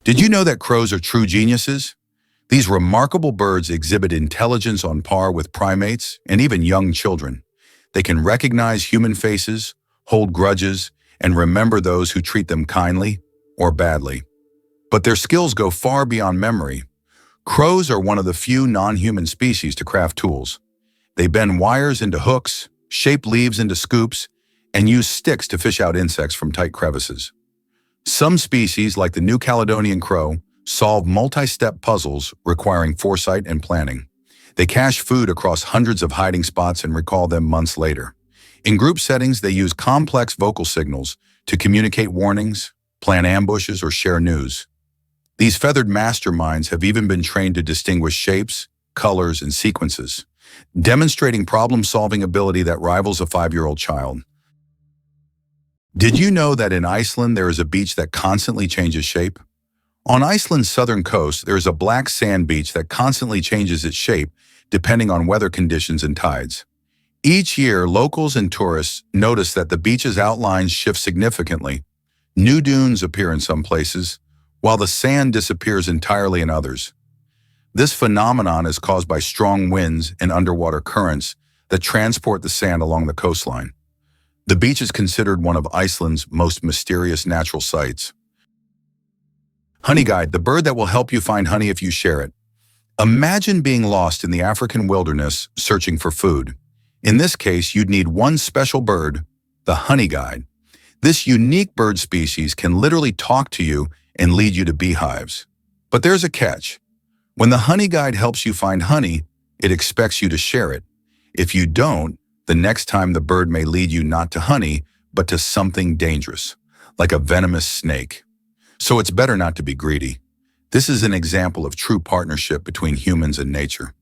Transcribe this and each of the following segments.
Did you know that crows are true geniuses? These remarkable birds exhibit intelligence on par with primates and even young children. They can recognize human faces, hold grudges, and remember those who treat them kindly or badly. But their skills go far beyond memory. Crows are one of the few non-human species to craft tools. They bend wires into hooks, shape leaves into scoops, and use sticks to fish out insects from tight crevices. Some species, like the New Caledonian crow, solve multi-step puzzles requiring foresight and planning. They cache food across hundreds of hiding spots and recall them months later. In group settings, they use complex vocal signals to communicate warnings, plan ambushes, or share news. These feathered masterminds have even been trained to distinguish shapes, colors, and sequences, demonstrating problem-solving ability that rivals a 5-year-old child. Did you know that in Iceland there is a beach that constantly changes shape? On Iceland's southern coast, there is a black sand beach that constantly changes its shape depending on weather conditions and tides. Each year, locals and tourists notice that the beach's outlines shift significantly. New dunes appear in some places, while the sand disappears entirely in others. This phenomenon is caused by strong winds and underwater currents that transport the sand along the coastline. The beach is considered one of Iceland's most mysterious natural sights. Honey Guide, the bird that will help you find honey if you share it. Imagine being lost in the African wilderness searching for food. In this case, you'd need one special bird, the honey guide. This unique bird species can literally talk to you and lead you to beehives. But there's a catch. When the honey guide helps you find honey, it expects you to share it. If you don't, the next time the bird may lead you not to honey, but to something dangerous, like a venomous snake. So it's better not to be greedy. This is an example of true partnership between humans and nature.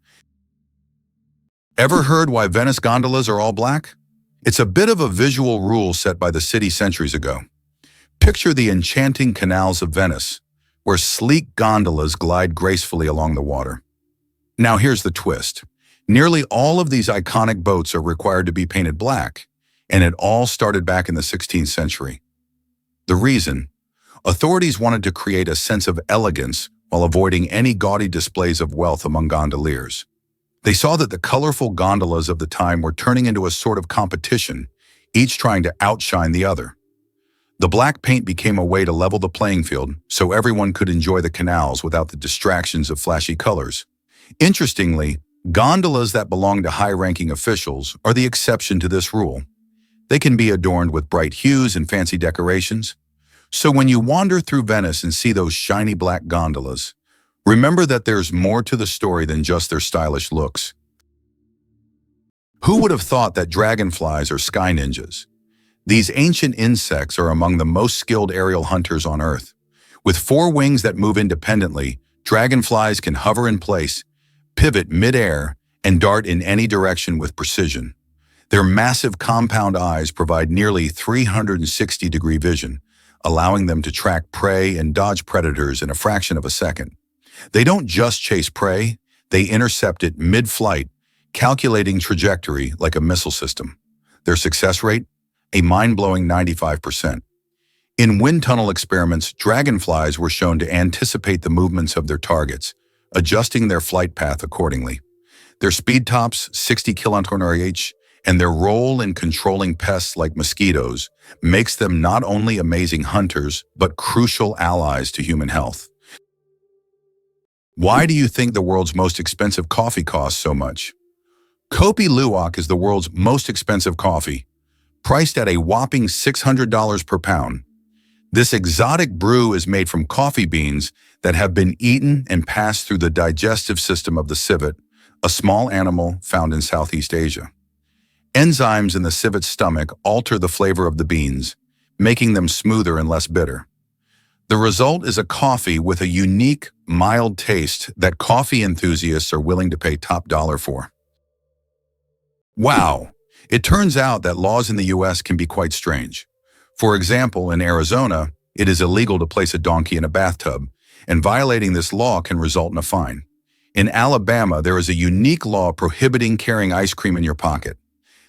Ever heard why Venice gondolas are all black? It's a bit of a visual rule set by the city centuries ago. Picture the enchanting canals of Venice, where sleek gondolas glide gracefully along the water. Now here's the twist. Nearly all of these iconic boats are required to be painted black, and it all started back in the 16th century. The reason? Authorities wanted to create a sense of elegance while avoiding any gaudy displays of wealth among gondoliers. They saw that the colorful gondolas of the time were turning into a sort of competition, each trying to outshine the other. The black paint became a way to level the playing field so everyone could enjoy the canals without the distractions of flashy colors. Interestingly, gondolas that belong to high-ranking officials are the exception to this rule. They can be adorned with bright hues and fancy decorations. So when you wander through Venice and see those shiny black gondolas, remember that there's more to the story than just their stylish looks. Who would have thought that dragonflies are sky ninjas? These ancient insects are among the most skilled aerial hunters on Earth. With 4 wings that move independently, dragonflies can hover in place, pivot mid-air, and dart in any direction with precision. Their massive compound eyes provide nearly 360-degree vision, allowing them to track prey and dodge predators in a fraction of a second. They don't just chase prey, they intercept it mid-flight, calculating trajectory like a missile system. Their success rate? A mind-blowing 95%. In wind tunnel experiments, dragonflies were shown to anticipate the movements of their targets, adjusting their flight path accordingly. Their speed tops, 60 km/h, and their role in controlling pests like mosquitoes makes them not only amazing hunters, but crucial allies to human health. Why do you think the world's most expensive coffee costs so much? Kopi Luwak is the world's most expensive coffee, priced at a whopping $600 per pound. This exotic brew is made from coffee beans that have been eaten and passed through the digestive system of the civet, a small animal found in Southeast Asia. Enzymes in the civet's stomach alter the flavor of the beans, making them smoother and less bitter. The result is a coffee with a unique, mild taste that coffee enthusiasts are willing to pay top dollar for. Wow! It turns out that laws in the US can be quite strange. For example, in Arizona, it is illegal to place a donkey in a bathtub, and violating this law can result in a fine. In Alabama, there is a unique law prohibiting carrying ice cream in your pocket.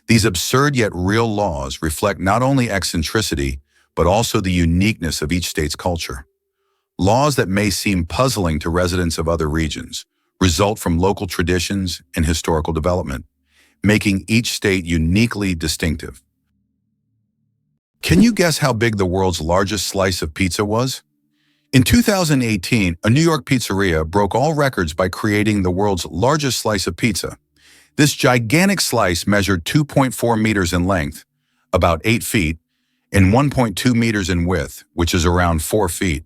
These absurd yet real laws reflect not only eccentricity, but also the uniqueness of each state's culture. Laws that may seem puzzling to residents of other regions result from local traditions and historical development, making each state uniquely distinctive. Can you guess how big the world's largest slice of pizza was? In 2018, a New York pizzeria broke all records by creating the world's largest slice of pizza. This gigantic slice measured 2.4 meters in length, about 8 feet, and 1.2 meters in width, which is around 4 feet.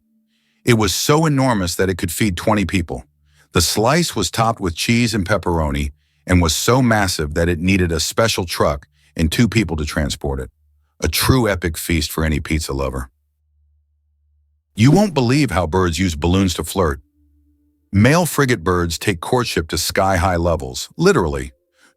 It was so enormous that it could feed 20 people. The slice was topped with cheese and pepperoni and was so massive that it needed a special truck and 2 people to transport it. A true epic feast for any pizza lover. You won't believe how birds use balloons to flirt. Male frigate birds take courtship to sky-high levels, literally.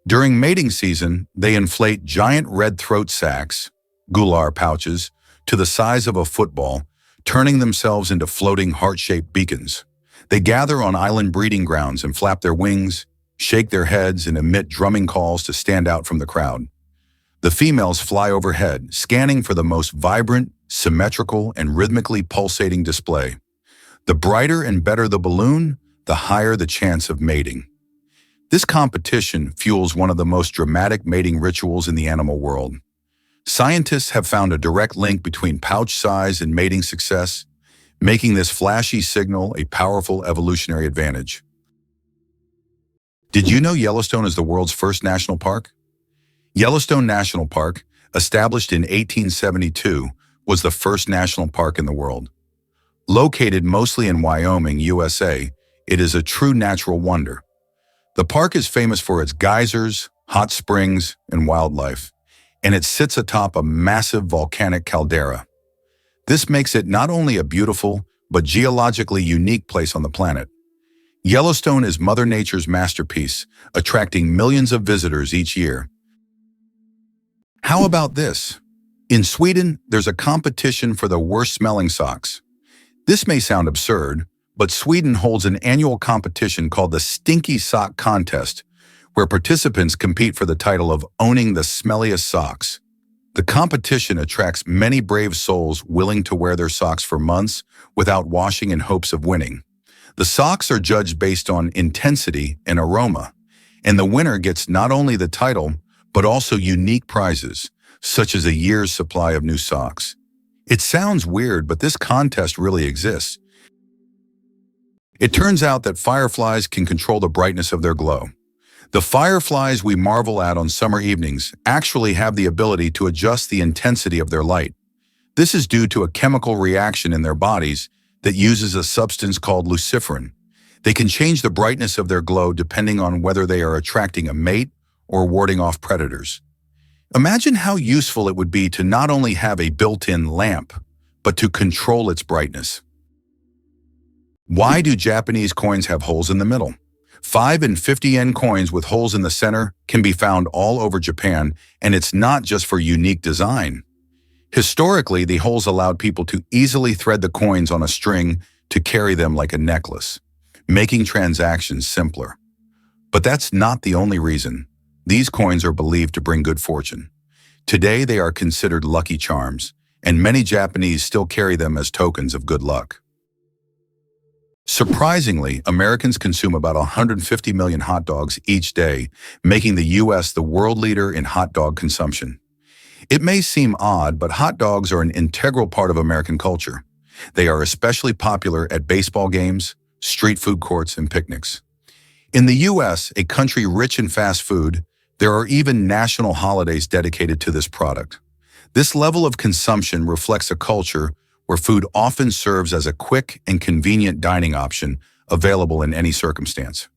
During mating season, they inflate giant red throat sacs, gular pouches, to the size of a football, turning themselves into floating heart-shaped beacons. They gather on island breeding grounds and flap their wings, shake their heads, and emit drumming calls to stand out from the crowd. The females fly overhead, scanning for the most vibrant, symmetrical, and rhythmically pulsating display. The brighter and better the balloon, the higher the chance of mating. This competition fuels one of the most dramatic mating rituals in the animal world. Scientists have found a direct link between pouch size and mating success, making this flashy signal a powerful evolutionary advantage. Did you know Yellowstone is the world's first national park? Yellowstone National Park, established in 1872, was the first national park in the world. Located mostly in Wyoming, USA, it is a true natural wonder. The park is famous for its geysers, hot springs, and wildlife, and it sits atop a massive volcanic caldera. This makes it not only a beautiful, but geologically unique place on the planet. Yellowstone is Mother Nature's masterpiece, attracting millions of visitors each year. How about this? In Sweden, there's a competition for the worst-smelling socks. This may sound absurd, but Sweden holds an annual competition called the Stinky Sock Contest, where participants compete for the title of owning the smelliest socks. The competition attracts many brave souls willing to wear their socks for months without washing in hopes of winning. The socks are judged based on intensity and aroma, and the winner gets not only the title, but also unique prizes, such as a year's supply of new socks. It sounds weird, but this contest really exists. It turns out that fireflies can control the brightness of their glow. The fireflies we marvel at on summer evenings actually have the ability to adjust the intensity of their light. This is due to a chemical reaction in their bodies that uses a substance called luciferin. They can change the brightness of their glow depending on whether they are attracting a mate or warding off predators. Imagine how useful it would be to not only have a built-in lamp, but to control its brightness. Why do Japanese coins have holes in the middle? 5 and 50 yen coins with holes in the center can be found all over Japan, and it's not just for unique design. Historically, the holes allowed people to easily thread the coins on a string to carry them like a necklace, making transactions simpler. But that's not the only reason. These coins are believed to bring good fortune. Today, they are considered lucky charms, and many Japanese still carry them as tokens of good luck. Surprisingly, Americans consume about 150 million hot dogs each day, making the U.S. the world leader in hot dog consumption. It may seem odd, but hot dogs are an integral part of American culture. They are especially popular at baseball games, street food courts, and picnics. In the U.S., a country rich in fast food, there are even national holidays dedicated to this product. This level of consumption reflects a culture where food often serves as a quick and convenient dining option available in any circumstance.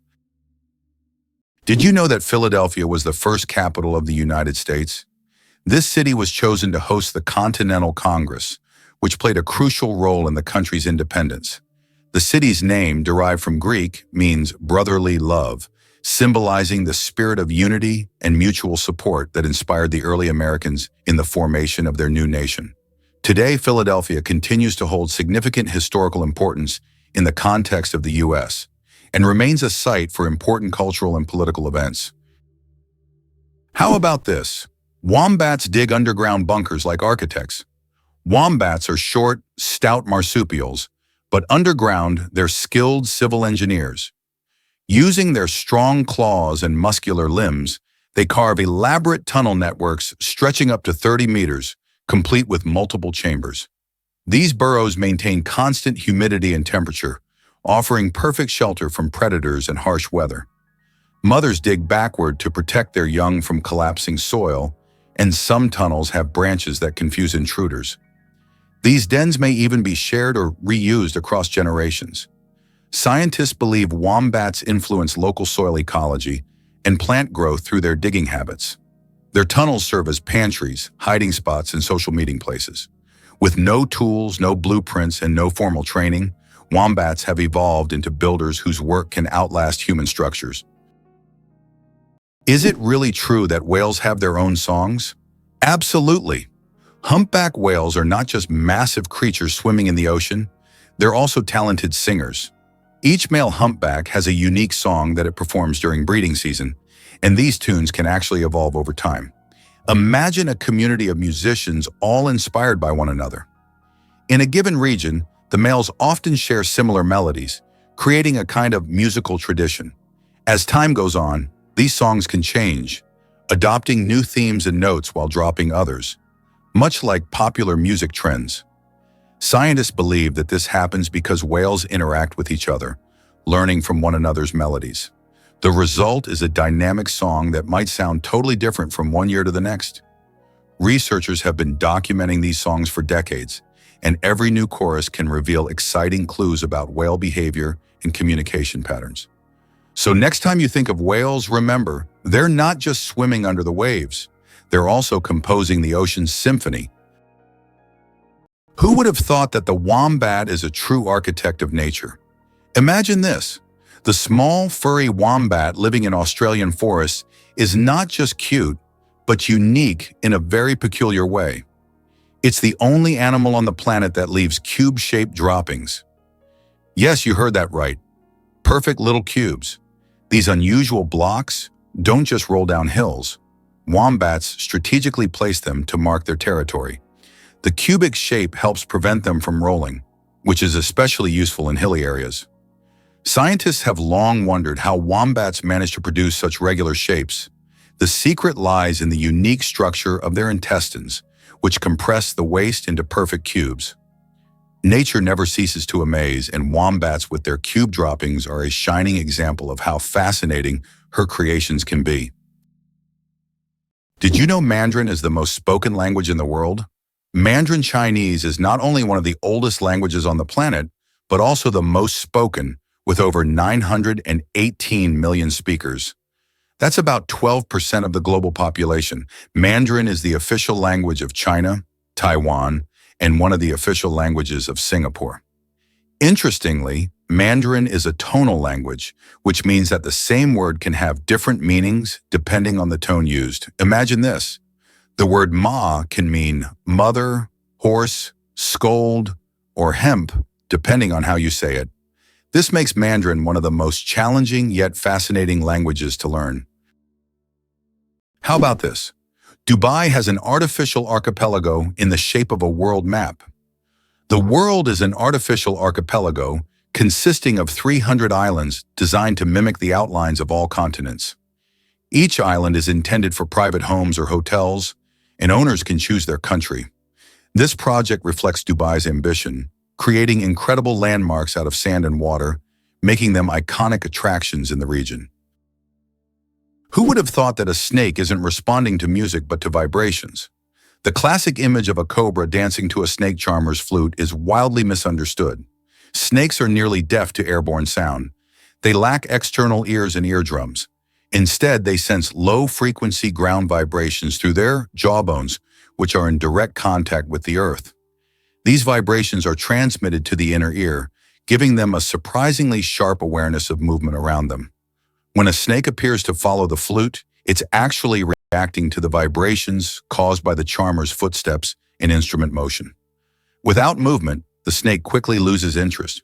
Did you know that Philadelphia was the first capital of the United States? This city was chosen to host the Continental Congress, which played a crucial role in the country's independence. The city's name, derived from Greek, means brotherly love, symbolizing the spirit of unity and mutual support that inspired the early Americans in the formation of their new nation. Today, Philadelphia continues to hold significant historical importance in the context of the U.S. and remains a site for important cultural and political events. How about this? Wombats dig underground bunkers like architects. Wombats are short, stout marsupials, But underground, they're skilled civil engineers. Using their strong claws and muscular limbs, they carve elaborate tunnel networks stretching up to 30 meters, complete with multiple chambers. These burrows maintain constant humidity and temperature, offering perfect shelter from predators and harsh weather. Mothers dig backward to protect their young from collapsing soil, and some tunnels have branches that confuse intruders. These dens may even be shared or reused across generations. Scientists believe wombats influence local soil ecology and plant growth through their digging habits. Their tunnels serve as pantries, hiding spots, and social meeting places. With no tools, no blueprints, and no formal training, wombats have evolved into builders whose work can outlast human structures. Is it really true that whales have their own songs? Absolutely. Humpback whales are not just massive creatures swimming in the ocean, they're also talented singers. Each male humpback has a unique song that it performs during breeding season, and these tunes can actually evolve over time. Imagine a community of musicians all inspired by one another. In a given region, the males often share similar melodies, creating a kind of musical tradition. As time goes on, these songs can change, adopting new themes and notes while dropping others, much like popular music trends. Scientists believe that this happens because whales interact with each other, learning from one another's melodies. The result is a dynamic song that might sound totally different from one year to the next. Researchers have been documenting these songs for decades, and every new chorus can reveal exciting clues about whale behavior and communication patterns. So next time you think of whales, remember, they're not just swimming under the waves. They're also composing the ocean's symphony. Who would have thought that the wombat is a true architect of nature? Imagine this. The small, furry wombat living in Australian forests is not just cute, but unique in a very peculiar way. It's the only animal on the planet that leaves cube-shaped droppings. Yes, you heard that right. Perfect little cubes. These unusual blocks don't just roll down hills. Wombats strategically place them to mark their territory. The cubic shape helps prevent them from rolling, which is especially useful in hilly areas. Scientists have long wondered how wombats manage to produce such regular shapes. The secret lies in the unique structure of their intestines, which compress the waste into perfect cubes. Nature never ceases to amaze, and wombats with their cube droppings are a shining example of how fascinating her creations can be. Did you know Mandarin is the most spoken language in the world? Mandarin Chinese is not only one of the oldest languages on the planet, but also the most spoken, with over 918 million speakers. That's about 12% of the global population. Mandarin is the official language of China, Taiwan, and one of the official languages of Singapore. Interestingly, Mandarin is a tonal language, which means that the same word can have different meanings depending on the tone used. Imagine this. The word ma can mean mother, horse, scold, or hemp, depending on how you say it. This makes Mandarin one of the most challenging yet fascinating languages to learn. How about this? Dubai has an artificial archipelago in the shape of a world map. The world is an artificial archipelago consisting of 300 islands designed to mimic the outlines of all continents. Each island is intended for private homes or hotels, and owners can choose their country. This project reflects Dubai's ambition, creating incredible landmarks out of sand and water, making them iconic attractions in the region. Who would have thought that a snake isn't responding to music but to vibrations? The classic image of a cobra dancing to a snake charmer's flute is wildly misunderstood. Snakes are nearly deaf to airborne sound. They lack external ears and eardrums. Instead, they sense low-frequency ground vibrations through their jawbones, which are in direct contact with the earth. These vibrations are transmitted to the inner ear, giving them a surprisingly sharp awareness of movement around them. When a snake appears to follow the flute, it's actually reacting to the vibrations caused by the charmer's footsteps and instrument motion. Without movement, the snake quickly loses interest.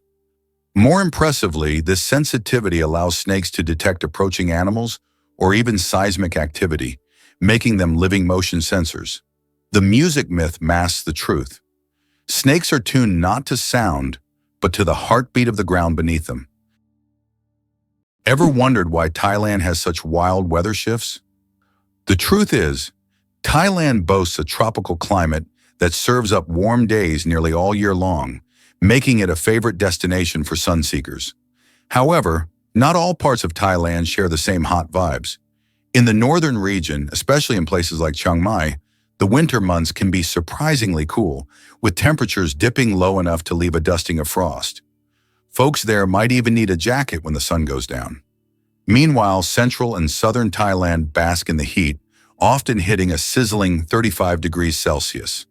More impressively, this sensitivity allows snakes to detect approaching animals or even seismic activity, making them living motion sensors. The music myth masks the truth. Snakes are tuned not to sound, but to the heartbeat of the ground beneath them. Ever wondered why Thailand has such wild weather shifts? The truth is, Thailand boasts a tropical climate that serves up warm days nearly all year long, making it a favorite destination for sun seekers. However, not all parts of Thailand share the same hot vibes. In the northern region, especially in places like Chiang Mai, the winter months can be surprisingly cool, with temperatures dipping low enough to leave a dusting of frost. Folks there might even need a jacket when the sun goes down. Meanwhile, central and southern Thailand bask in the heat, often hitting a sizzling 35 degrees Celsius.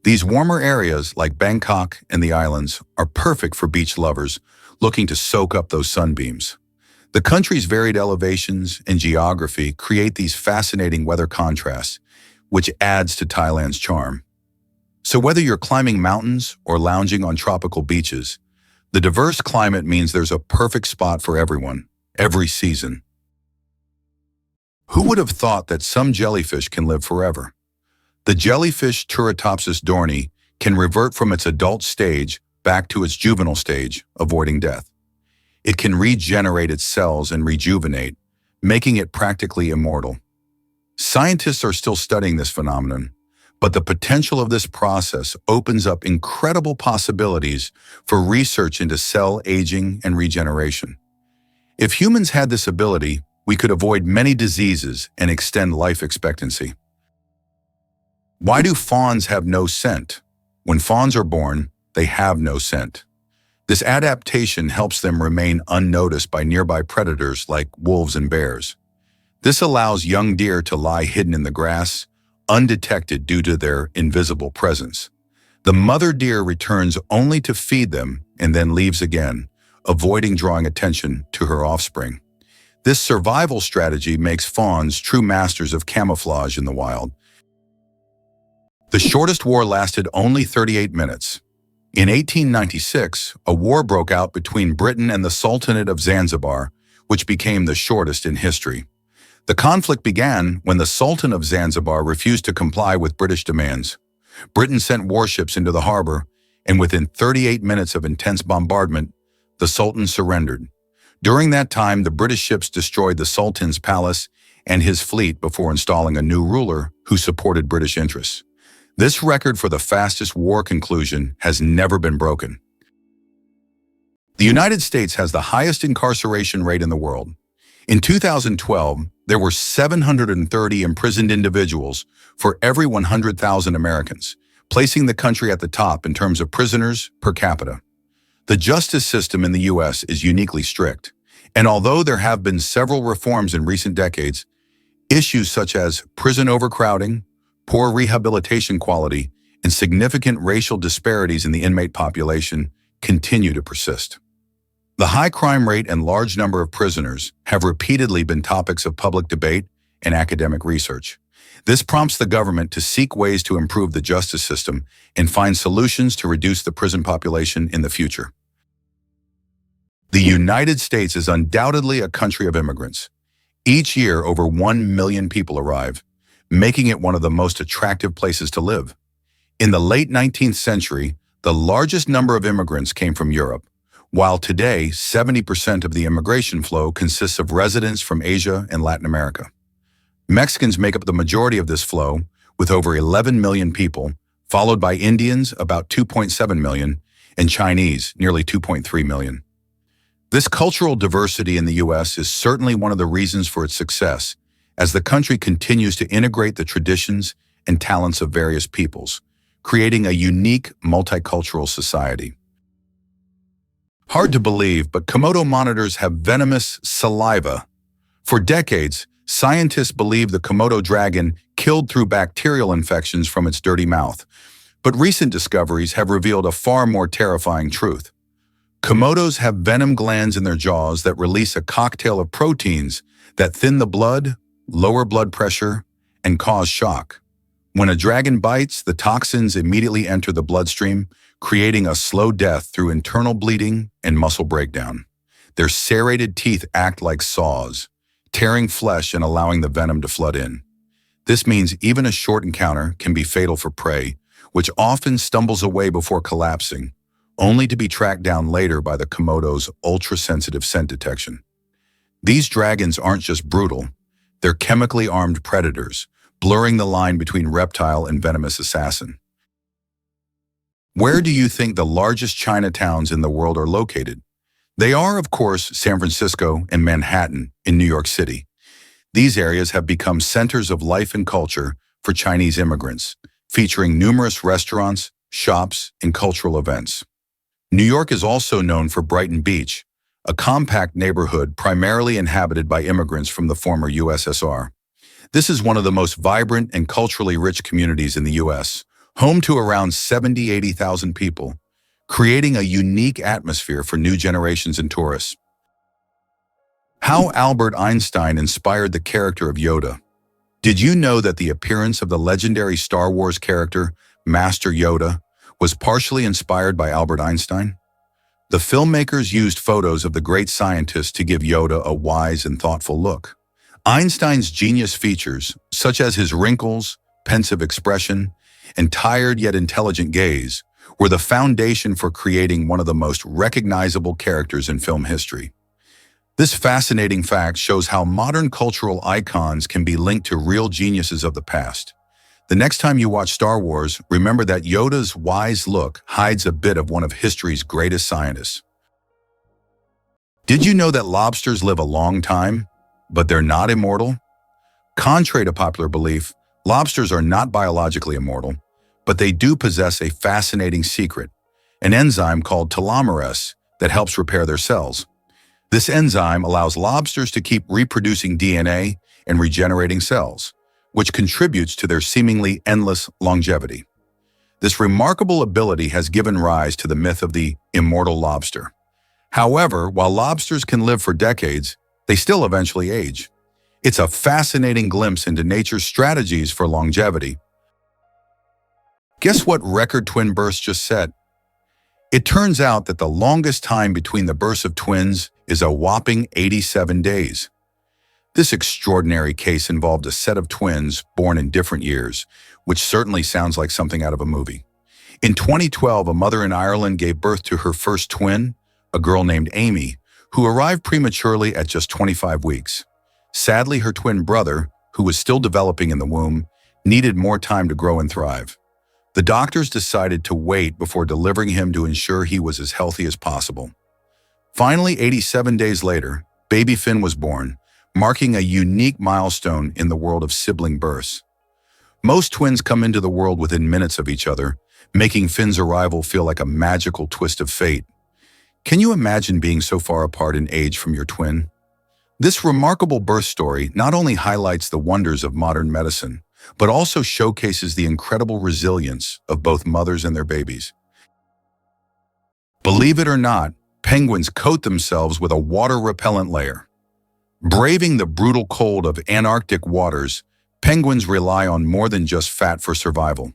These warmer areas, like Bangkok and the islands, are perfect for beach lovers looking to soak up those sunbeams. The country's varied elevations and geography create these fascinating weather contrasts, which adds to Thailand's charm. So whether you're climbing mountains or lounging on tropical beaches, the diverse climate means there's a perfect spot for everyone, every season. Who would have thought that some jellyfish can live forever? The jellyfish Turritopsis dohrnii can revert from its adult stage back to its juvenile stage, avoiding death. It can regenerate its cells and rejuvenate, making it practically immortal. Scientists are still studying this phenomenon, but the potential of this process opens up incredible possibilities for research into cell aging and regeneration. If humans had this ability, we could avoid many diseases and extend life expectancy. Why do fawns have no scent? When fawns are born, they have no scent. This adaptation helps them remain unnoticed by nearby predators like wolves and bears. This allows young deer to lie hidden in the grass, undetected due to their invisible presence. The mother deer returns only to feed them and then leaves again, avoiding drawing attention to her offspring. This survival strategy makes fawns true masters of camouflage in the wild. The shortest war lasted only 38 minutes. In 1896, a war broke out between Britain and the Sultanate of Zanzibar, which became the shortest in history. The conflict began when the Sultan of Zanzibar refused to comply with British demands. Britain sent warships into the harbor, and within 38 minutes of intense bombardment, the Sultan surrendered. During that time, the British ships destroyed the Sultan's palace and his fleet before installing a new ruler who supported British interests. This record for the fastest war conclusion has never been broken. The United States has the highest incarceration rate in the world. In 2012, there were 730 imprisoned individuals for every 100,000 Americans, placing the country at the top in terms of prisoners per capita. The justice system in the U.S. is uniquely strict, and although there have been several reforms in recent decades, issues such as prison overcrowding, poor rehabilitation quality, and significant racial disparities in the inmate population continue to persist. The high crime rate and large number of prisoners have repeatedly been topics of public debate and academic research. This prompts the government to seek ways to improve the justice system and find solutions to reduce the prison population in the future. The United States is undoubtedly a country of immigrants. Each year, over 1 million people arrive, making it one of the most attractive places to live. In the late 19th century, the largest number of immigrants came from Europe, while today 70% of the immigration flow consists of residents from Asia and Latin America. Mexicans make up the majority of this flow, with over 11 million people, followed by Indians, about 2.7 million, and Chinese, nearly 2.3 million. This cultural diversity in the U.S. is certainly one of the reasons for its success, as the country continues to integrate the traditions and talents of various peoples, creating a unique multicultural society. Hard to believe, but Komodo monitors have venomous saliva. For decades, scientists believed the Komodo dragon killed through bacterial infections from its dirty mouth, but recent discoveries have revealed a far more terrifying truth. Komodos have venom glands in their jaws that release a cocktail of proteins that thin the blood, lower blood pressure, and cause shock. When a dragon bites, the toxins immediately enter the bloodstream, creating a slow death through internal bleeding and muscle breakdown. Their serrated teeth act like saws, tearing flesh and allowing the venom to flood in. This means even a short encounter can be fatal for prey, which often stumbles away before collapsing, only to be tracked down later by the Komodo's ultra-sensitive scent detection. These dragons aren't just brutal, they're chemically armed predators, blurring the line between reptile and venomous assassin. Where do you think the largest Chinatowns in the world are located? They are, of course, San Francisco and Manhattan in New York City. These areas have become centers of life and culture for Chinese immigrants, featuring numerous restaurants, shops, and cultural events. New York is also known for Brighton Beach, a compact neighborhood primarily inhabited by immigrants from the former USSR. This is one of the most vibrant and culturally rich communities in the U.S., home to around 80,000 people, creating a unique atmosphere for new generations and tourists. How Albert Einstein inspired the character of Yoda. Did you know that the appearance of the legendary Star Wars character, Master Yoda, was partially inspired by Albert Einstein? The filmmakers used photos of the great scientist to give Yoda a wise and thoughtful look. Einstein's genius features, such as his wrinkles, pensive expression, and tired yet intelligent gaze, were the foundation for creating one of the most recognizable characters in film history. This fascinating fact shows how modern cultural icons can be linked to real geniuses of the past. The next time you watch Star Wars, remember that Yoda's wise look hides a bit of one of history's greatest scientists. Did you know that lobsters live a long time, but they're not immortal? Contrary to popular belief, lobsters are not biologically immortal, but they do possess a fascinating secret, an enzyme called telomerase that helps repair their cells. This enzyme allows lobsters to keep reproducing DNA and regenerating cells, which contributes to their seemingly endless longevity. This remarkable ability has given rise to the myth of the immortal lobster. However, while lobsters can live for decades, they still eventually age. It's a fascinating glimpse into nature's strategies for longevity. Guess what record twin births just set? It turns out that the longest time between the births of twins is a whopping 87 days. This extraordinary case involved a set of twins born in different years, which certainly sounds like something out of a movie. In 2012, a mother in Ireland gave birth to her first twin, a girl named Amy, who arrived prematurely at just 25 weeks. Sadly, her twin brother, who was still developing in the womb, needed more time to grow and thrive. The doctors decided to wait before delivering him to ensure he was as healthy as possible. Finally, 87 days later, baby Finn was born, marking a unique milestone in the world of sibling births. Most twins come into the world within minutes of each other, making Finn's arrival feel like a magical twist of fate. Can you imagine being so far apart in age from your twin? This remarkable birth story not only highlights the wonders of modern medicine, but also showcases the incredible resilience of both mothers and their babies. Believe it or not, penguins coat themselves with a water-repellent layer. Braving the brutal cold of Antarctic waters, penguins rely on more than just fat for survival.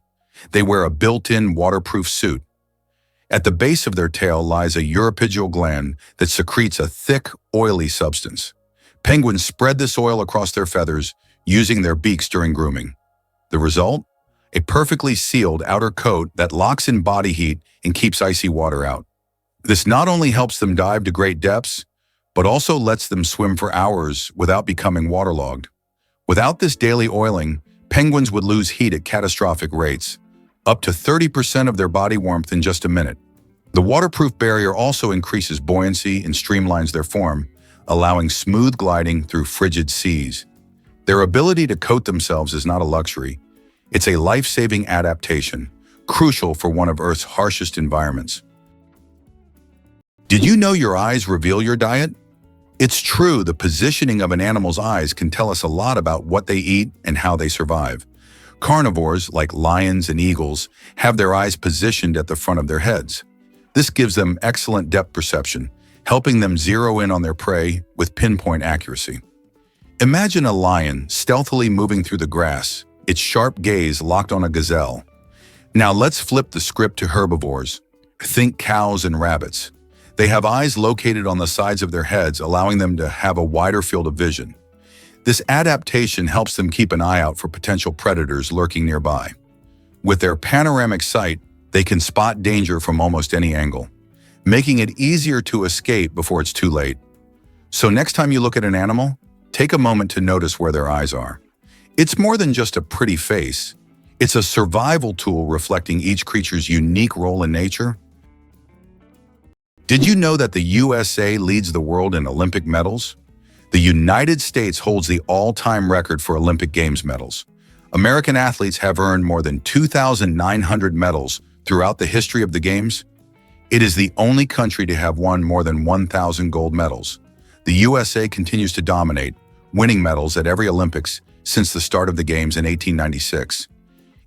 They wear a built-in waterproof suit. At the base of their tail lies a uropygial gland that secretes a thick, oily substance. Penguins spread this oil across their feathers, using their beaks during grooming. The result? A perfectly sealed outer coat that locks in body heat and keeps icy water out. This not only helps them dive to great depths, but also lets them swim for hours without becoming waterlogged. Without this daily oiling, penguins would lose heat at catastrophic rates, up to 30% of their body warmth in just a minute. The waterproof barrier also increases buoyancy and streamlines their form, allowing smooth gliding through frigid seas. Their ability to coat themselves is not a luxury. It's a life-saving adaptation, crucial for one of Earth's harshest environments. Did you know your eyes reveal your diet? It's true, the positioning of an animal's eyes can tell us a lot about what they eat and how they survive. Carnivores, like lions and eagles, have their eyes positioned at the front of their heads. This gives them excellent depth perception, helping them zero in on their prey with pinpoint accuracy. Imagine a lion stealthily moving through the grass, its sharp gaze locked on a gazelle. Now let's flip the script to herbivores. Think cows and rabbits. They have eyes located on the sides of their heads, allowing them to have a wider field of vision. This adaptation helps them keep an eye out for potential predators lurking nearby. With their panoramic sight, they can spot danger from almost any angle. making it easier to escape before it's too late. So next time you look at an animal, take a moment to notice where their eyes are. It's more than just a pretty face. It's a survival tool reflecting each creature's unique role in nature. Did you know that the USA leads the world in Olympic medals? The United States holds the all-time record for Olympic Games medals. American athletes have earned more than 2,900 medals throughout the history of the Games. It is the only country to have won more than 1,000 gold medals. The USA continues to dominate, winning medals at every Olympics since the start of the Games in 1896.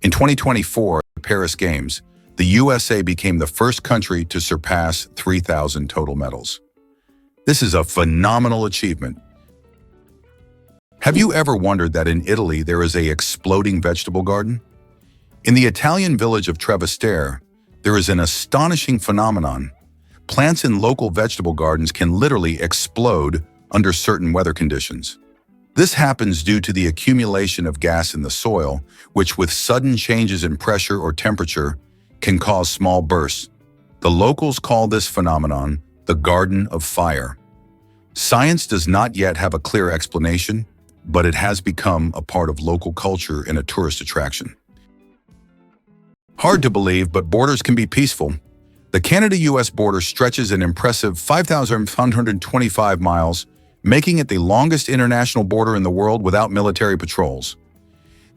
In 2024, the Paris Games, the USA became the first country to surpass 3,000 total medals. This is a phenomenal achievement. Have you ever wondered that in Italy there is an exploding vegetable garden? In the Italian village of Trevestare, there is an astonishing phenomenon. Plants in local vegetable gardens can literally explode under certain weather conditions. This happens due to the accumulation of gas in the soil, which with sudden changes in pressure or temperature can cause small bursts. The locals call this phenomenon the Garden of Fire. Science does not yet have a clear explanation, but it has become a part of local culture and a tourist attraction. Hard to believe, but borders can be peaceful. The Canada-US border stretches an impressive 5,525 miles, making it the longest international border in the world without military patrols.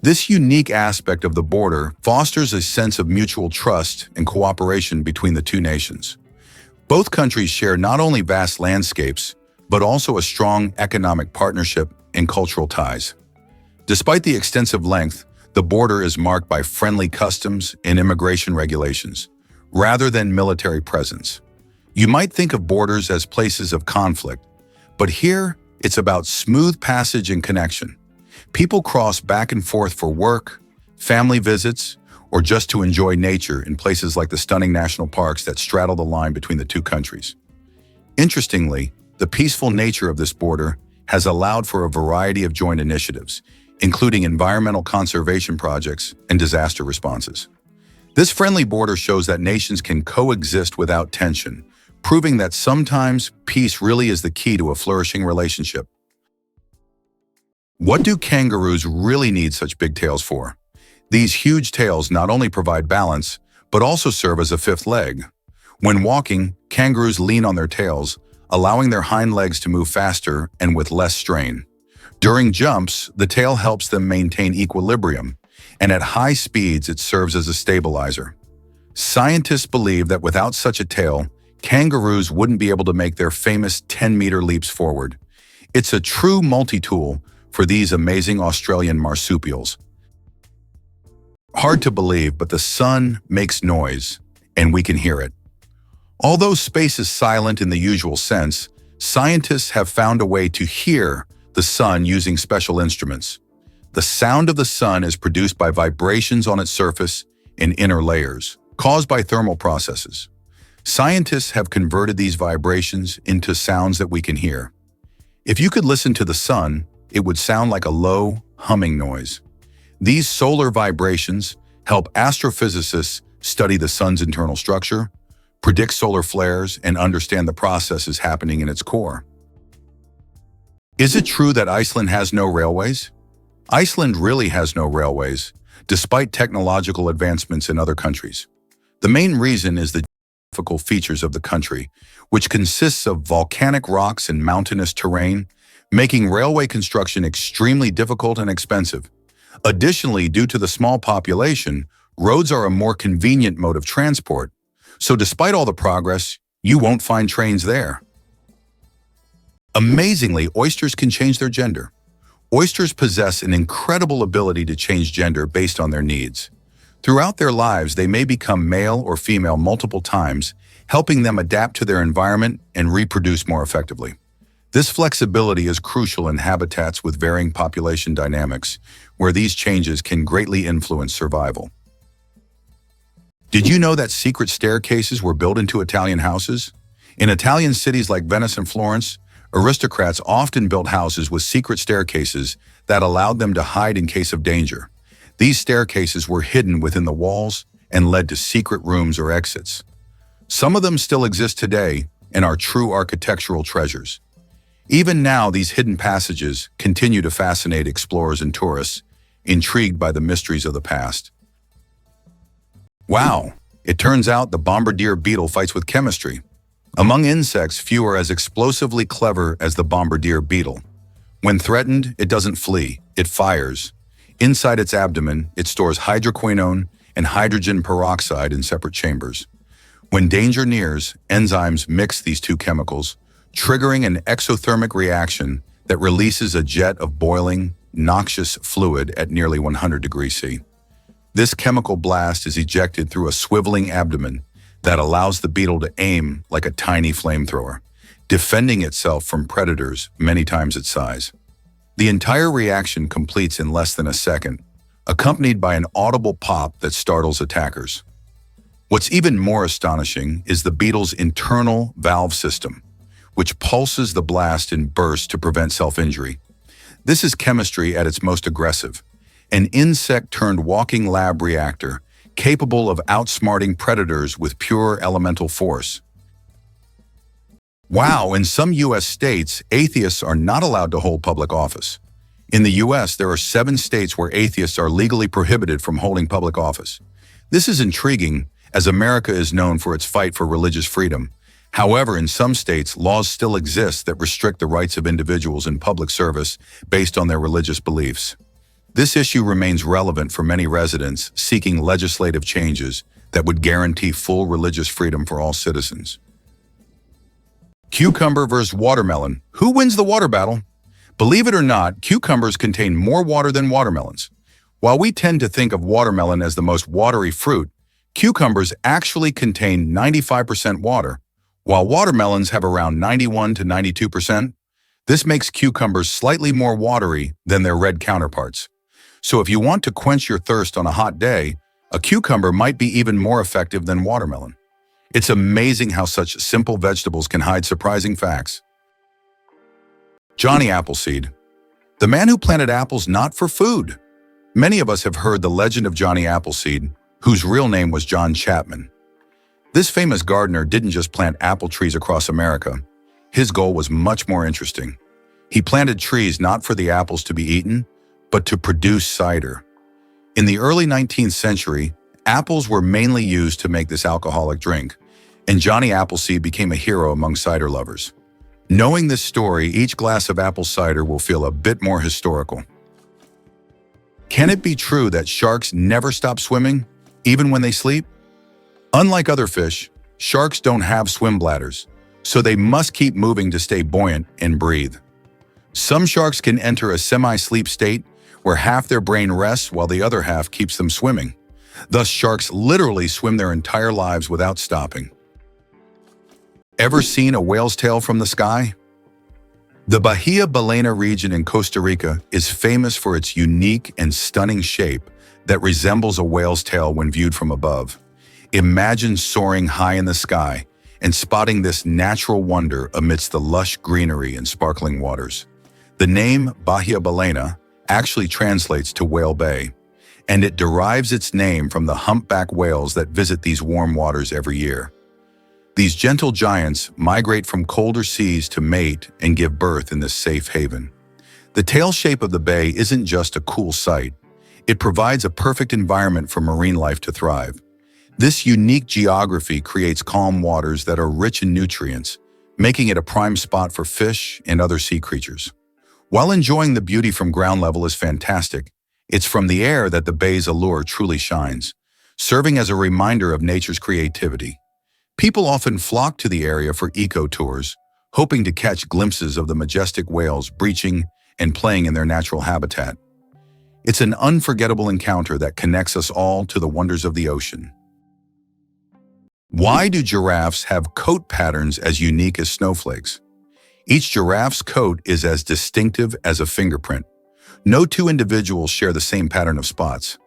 This unique aspect of the border fosters a sense of mutual trust and cooperation between the two nations. Both countries share not only vast landscapes, but also a strong economic partnership and cultural ties. Despite the extensive length, the border is marked by friendly customs and immigration regulations, rather than military presence. You might think of borders as places of conflict, but here it's about smooth passage and connection. People cross back and forth for work, family visits, or just to enjoy nature in places like the stunning national parks that straddle the line between the two countries. Interestingly, the peaceful nature of this border has allowed for a variety of joint initiatives, including environmental conservation projects and disaster responses. This friendly border shows that nations can coexist without tension, proving that sometimes peace really is the key to a flourishing relationship. What do kangaroos really need such big tails for? These huge tails not only provide balance, but also serve as a fifth leg. When walking, kangaroos lean on their tails, allowing their hind legs to move faster and with less strain. During jumps, the tail helps them maintain equilibrium, and at high speeds it serves as a stabilizer. Scientists believe that without such a tail, kangaroos wouldn't be able to make their famous 10-meter leaps forward. It's a true multi-tool for these amazing Australian marsupials. Hard to believe, but the sun makes noise, and we can hear it. Although space is silent in the usual sense, scientists have found a way to hear the sun using special instruments. The sound of the sun is produced by vibrations on its surface in inner layers, caused by thermal processes. Scientists have converted these vibrations into sounds that we can hear. If you could listen to the sun, it would sound like a low, humming noise. These solar vibrations help astrophysicists study the sun's internal structure, predict solar flares, and understand the processes happening in its core. Is it true that Iceland has no railways? Iceland really has no railways, despite technological advancements in other countries. The main reason is the geographical features of the country, which consists of volcanic rocks and mountainous terrain, making railway construction extremely difficult and expensive. Additionally, due to the small population, roads are a more convenient mode of transport. So despite all the progress, you won't find trains there. Amazingly, oysters can change their gender. Oysters possess an incredible ability to change gender based on their needs. Throughout their lives, they may become male or female multiple times, helping them adapt to their environment and reproduce more effectively. This flexibility is crucial in habitats with varying population dynamics, where these changes can greatly influence survival. Did you know that secret staircases were built into Italian houses? In Italian cities like Venice and Florence, aristocrats often built houses with secret staircases that allowed them to hide in case of danger. These staircases were hidden within the walls and led to secret rooms or exits. Some of them still exist today and are true architectural treasures. Even now, these hidden passages continue to fascinate explorers and tourists, intrigued by the mysteries of the past. Wow! It turns out the bombardier beetle fights with chemistry. Among insects, few are as explosively clever as the bombardier beetle. When threatened, it doesn't flee, it fires. Inside its abdomen, it stores hydroquinone and hydrogen peroxide in separate chambers. When danger nears, enzymes mix these two chemicals, triggering an exothermic reaction that releases a jet of boiling, noxious fluid at nearly 100 degrees C. This chemical blast is ejected through a swiveling abdomen that allows the beetle to aim like a tiny flamethrower, defending itself from predators many times its size. The entire reaction completes in less than a second, accompanied by an audible pop that startles attackers. What's even more astonishing is the beetle's internal valve system, which pulses the blast in bursts to prevent self-injury. This is chemistry at its most aggressive, an insect-turned-walking lab reactor capable of outsmarting predators with pure elemental force. Wow, in some U.S. states, atheists are not allowed to hold public office. In the U.S., there are 7 states where atheists are legally prohibited from holding public office. This is intriguing, as America is known for its fight for religious freedom. However, in some states, laws still exist that restrict the rights of individuals in public service based on their religious beliefs. This issue remains relevant for many residents seeking legislative changes that would guarantee full religious freedom for all citizens. Cucumber versus watermelon. Who wins the water battle? Believe it or not, cucumbers contain more water than watermelons. While we tend to think of watermelon as the most watery fruit, cucumbers actually contain 95% water, while watermelons have around 91 to 92%. This makes cucumbers slightly more watery than their red counterparts. So if you want to quench your thirst on a hot day, a cucumber might be even more effective than watermelon. It's amazing how such simple vegetables can hide surprising facts. Johnny Appleseed. The man who planted apples not for food. Many of us have heard the legend of Johnny Appleseed, whose real name was John Chapman. This famous gardener didn't just plant apple trees across America. His goal was much more interesting. He planted trees not for the apples to be eaten, but to produce cider. In the early 19th century, apples were mainly used to make this alcoholic drink, and Johnny Appleseed became a hero among cider lovers. Knowing this story, each glass of apple cider will feel a bit more historical. Can it be true that sharks never stop swimming, even when they sleep? Unlike other fish, sharks don't have swim bladders, so they must keep moving to stay buoyant and breathe. Some sharks can enter a semi-sleep state where half their brain rests while the other half keeps them swimming. Thus, sharks literally swim their entire lives without stopping. Ever seen a whale's tail from the sky? The Bahia Ballena region in Costa Rica is famous for its unique and stunning shape that resembles a whale's tail when viewed from above. Imagine soaring high in the sky and spotting this natural wonder amidst the lush greenery and sparkling waters. The name Bahia Ballena actually translates to Whale Bay, and it derives its name from the humpback whales that visit these warm waters every year. These gentle giants migrate from colder seas to mate and give birth in this safe haven. The tail shape of the bay isn't just a cool sight. It provides a perfect environment for marine life to thrive. This unique geography creates calm waters that are rich in nutrients, making it a prime spot for fish and other sea creatures. While enjoying the beauty from ground level is fantastic, it's from the air that the bay's allure truly shines, serving as a reminder of nature's creativity. People often flock to the area for eco-tours, hoping to catch glimpses of the majestic whales breaching and playing in their natural habitat. It's an unforgettable encounter that connects us all to the wonders of the ocean. Why do giraffes have coat patterns as unique as snowflakes? Each giraffe's coat is as distinctive as a fingerprint. No two individuals share the same pattern of spots.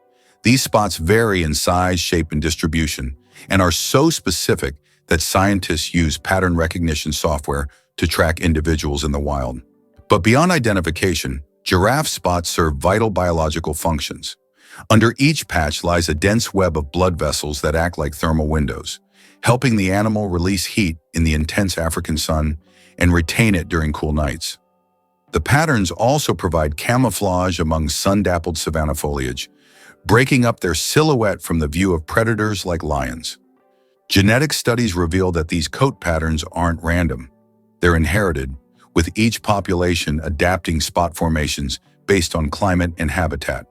These spots vary in size, shape, and distribution, and are so specific that scientists use pattern recognition software to track individuals in the wild. But beyond identification, giraffe spots serve vital biological functions. Under each patch lies a dense web of blood vessels that act like thermal windows, helping the animal release heat in the intense African sun and retain it during cool nights. The patterns also provide camouflage among sun-dappled savanna foliage, breaking up their silhouette from the view of predators like lions. Genetic studies reveal that these coat patterns aren't random. They're inherited, with each population adapting spot formations based on climate and habitat.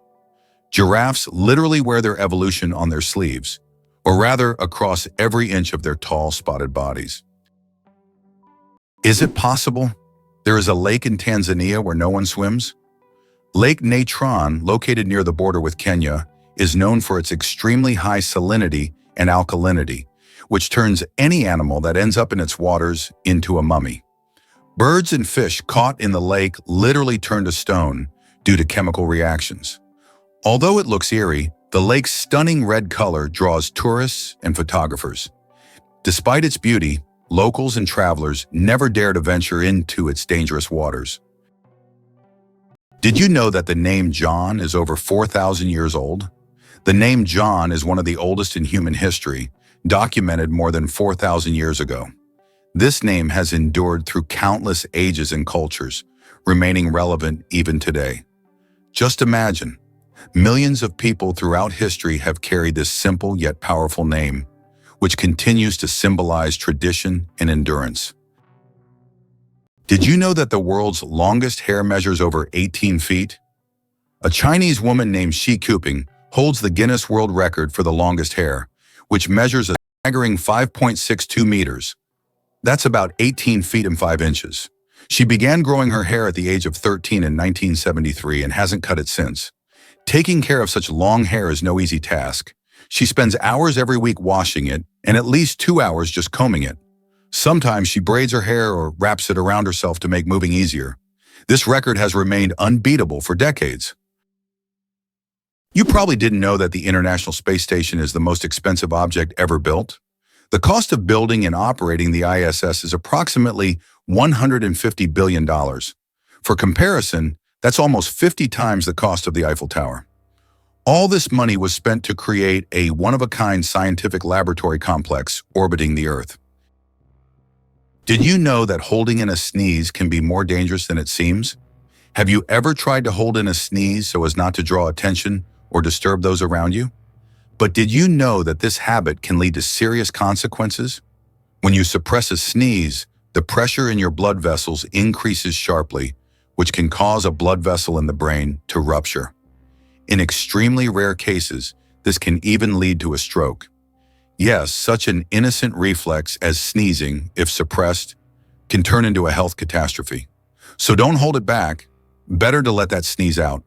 Giraffes literally wear their evolution on their sleeves, or rather across every inch of their tall, spotted bodies. Is it possible? There is a lake in Tanzania where no one swims? Lake Natron, located near the border with Kenya, is known for its extremely high salinity and alkalinity, which turns any animal that ends up in its waters into a mummy. Birds and fish caught in the lake literally turn to stone due to chemical reactions. Although it looks eerie, the lake's stunning red color draws tourists and photographers. Despite its beauty, locals and travelers never dare to venture into its dangerous waters. Did you know that the name John is over 4,000 years old? The name John is one of the oldest in human history, documented more than 4,000 years ago. This name has endured through countless ages and cultures, remaining relevant even today. Just imagine, millions of people throughout history have carried this simple yet powerful name, which continues to symbolize tradition and endurance. Did you know that the world's longest hair measures over 18 feet? A Chinese woman named Shi Kuping holds the Guinness World Record for the longest hair, which measures a staggering 5.62 meters. That's about 18 feet and 5 inches. She began growing her hair at the age of 13 in 1973 and hasn't cut it since. Taking care of such long hair is no easy task. She spends hours every week washing it and at least 2 hours just combing it. Sometimes she braids her hair or wraps it around herself to make moving easier. This record has remained unbeatable for decades. You probably didn't know that the International Space Station is the most expensive object ever built. The cost of building and operating the ISS is approximately $150 billion. For comparison, that's almost 50 times the cost of the Eiffel Tower. All this money was spent to create a one-of-a-kind scientific laboratory complex orbiting the Earth. Did you know that holding in a sneeze can be more dangerous than it seems? Have you ever tried to hold in a sneeze so as not to draw attention or disturb those around you? But did you know that this habit can lead to serious consequences? When you suppress a sneeze, the pressure in your blood vessels increases sharply, which can cause a blood vessel in the brain to rupture. In extremely rare cases, this can even lead to a stroke. Yes, such an innocent reflex as sneezing, if suppressed, can turn into a health catastrophe. So don't hold it back. Better to let that sneeze out.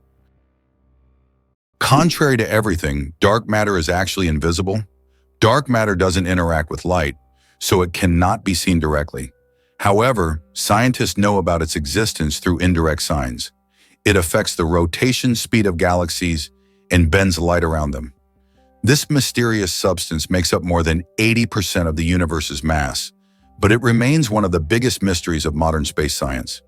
Contrary to everything, dark matter is actually invisible. Dark matter doesn't interact with light, so it cannot be seen directly. However, scientists know about its existence through indirect signs. It affects the rotation speed of galaxies and bends light around them. This mysterious substance makes up more than 80% of the universe's mass, but it remains one of the biggest mysteries of modern space science.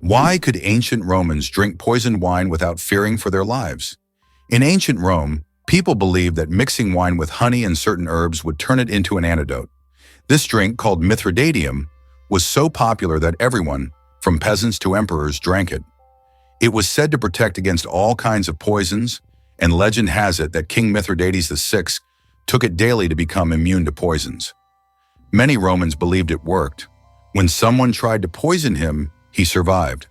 Why could ancient Romans drink poisoned wine without fearing for their lives? In ancient Rome, people believed that mixing wine with honey and certain herbs would turn it into an antidote. This drink, called Mithridatium, was so popular that everyone, from peasants to emperors, drank it. It was said to protect against all kinds of poisons, and legend has it that King Mithridates VI took it daily to become immune to poisons. Many Romans believed it worked. When someone tried to poison him, he survived.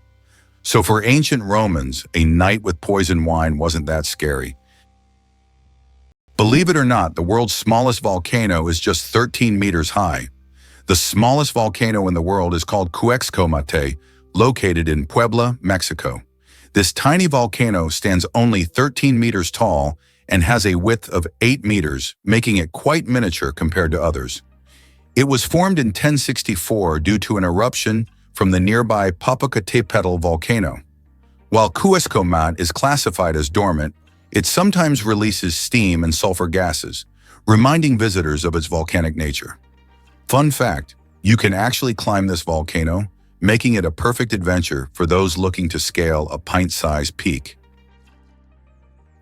So for ancient Romans, a night with poisoned wine wasn't that scary. Believe it or not, the world's smallest volcano is just 13 meters high. The smallest volcano in the world is called Cuexcomate, located in Puebla, Mexico. This tiny volcano stands only 13 meters tall and has a width of 8 meters, making it quite miniature compared to others. It was formed in 1064 due to an eruption from the nearby Popocatépetl volcano. While Cuexcomate is classified as dormant, it sometimes releases steam and sulfur gases, reminding visitors of its volcanic nature. Fun fact, you can actually climb this volcano, making it a perfect adventure for those looking to scale a pint-sized peak.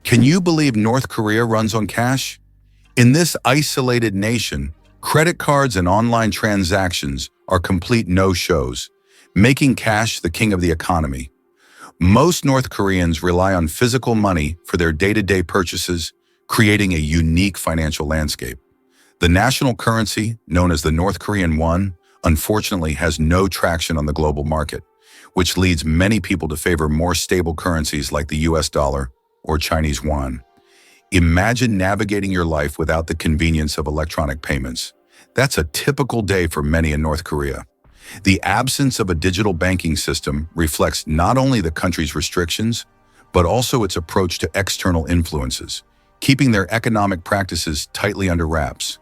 Can you believe North Korea runs on cash? In this isolated nation, credit cards and online transactions are complete no-shows, making cash the king of the economy. Most North Koreans rely on physical money for their day-to-day purchases, creating a unique financial landscape. The national currency, known as the North Korean won, unfortunately has no traction on the global market, which leads many people to favor more stable currencies like the US dollar or Chinese yuan. Imagine navigating your life without the convenience of electronic payments. That's a typical day for many in North Korea. The absence of a digital banking system reflects not only the country's restrictions, but also its approach to external influences, keeping their economic practices tightly under wraps.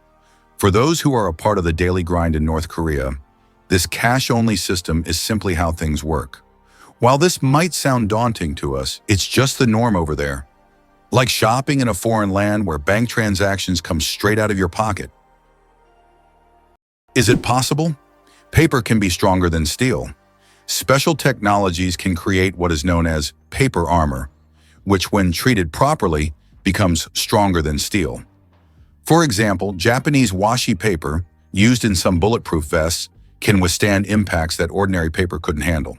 For those who are a part of the daily grind in North Korea, this cash-only system is simply how things work. While this might sound daunting to us, it's just the norm over there. Like shopping in a foreign land where bank transactions come straight out of your pocket. Is it possible? Paper can be stronger than steel. Special technologies can create what is known as paper armor, which when treated properly becomes stronger than steel. For example, Japanese washi paper, used in some bulletproof vests, can withstand impacts that ordinary paper couldn't handle.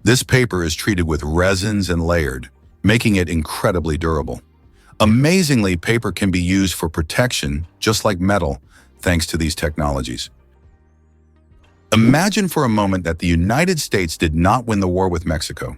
This paper is treated with resins and layered, making it incredibly durable. Amazingly, paper can be used for protection, just like metal, thanks to these technologies. Imagine for a moment that the United States did not win the war with Mexico.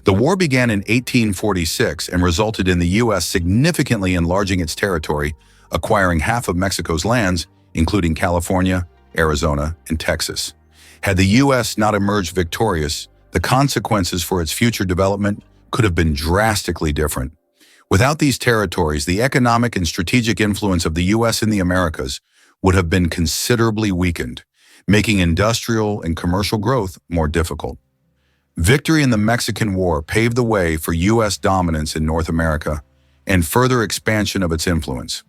The war began in 1846 and resulted in the U.S. significantly enlarging its territory, acquiring half of Mexico's lands, including California, Arizona, and Texas. Had the U.S. not emerged victorious, the consequences for its future development could have been drastically different. Without these territories, the economic and strategic influence of the U.S. in the Americas would have been considerably weakened, making industrial and commercial growth more difficult. Victory in the Mexican War paved the way for U.S. dominance in North America and further expansion of its influence.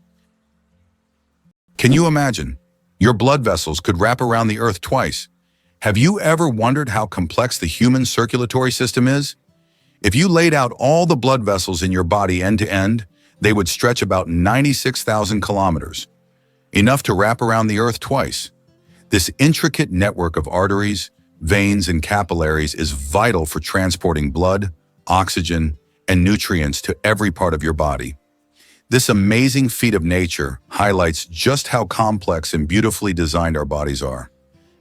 Can you imagine? Your blood vessels could wrap around the Earth twice. Have you ever wondered how complex the human circulatory system is? If you laid out all the blood vessels in your body end to end, they would stretch about 96,000 kilometers, enough to wrap around the Earth twice. This intricate network of arteries, veins, and capillaries is vital for transporting blood, oxygen, and nutrients to every part of your body. This amazing feat of nature highlights just how complex and beautifully designed our bodies are.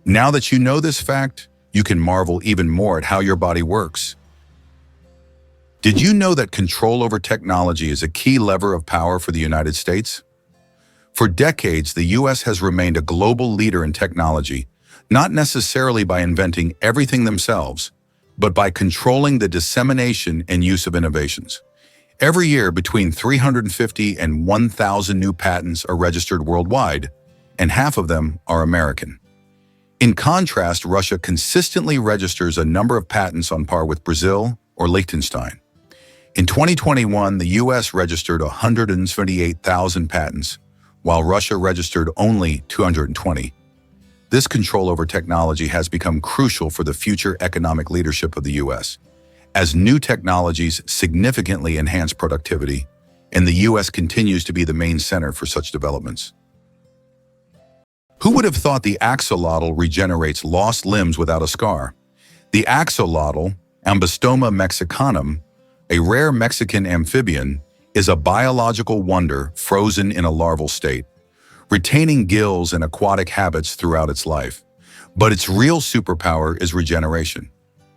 Now that you know this fact, you can marvel even more at how your body works. Did you know that control over technology is a key lever of power for the United States? For decades, the U.S. has remained a global leader in technology, not necessarily by inventing everything themselves, but by controlling the dissemination and use of innovations. Every year, between 350 and 1,000 new patents are registered worldwide, and half of them are American. In contrast, Russia consistently registers a number of patents on par with Brazil or Liechtenstein. In 2021, the U.S. registered 178,000 patents, while Russia registered only 220. This control over technology has become crucial for the future economic leadership of the U.S., as new technologies significantly enhance productivity, and the U.S. continues to be the main center for such developments. Who would have thought the axolotl regenerates lost limbs without a scar? The axolotl, Ambystoma mexicanum, a rare Mexican amphibian, is a biological wonder frozen in a larval state, retaining gills and aquatic habits throughout its life. But its real superpower is regeneration.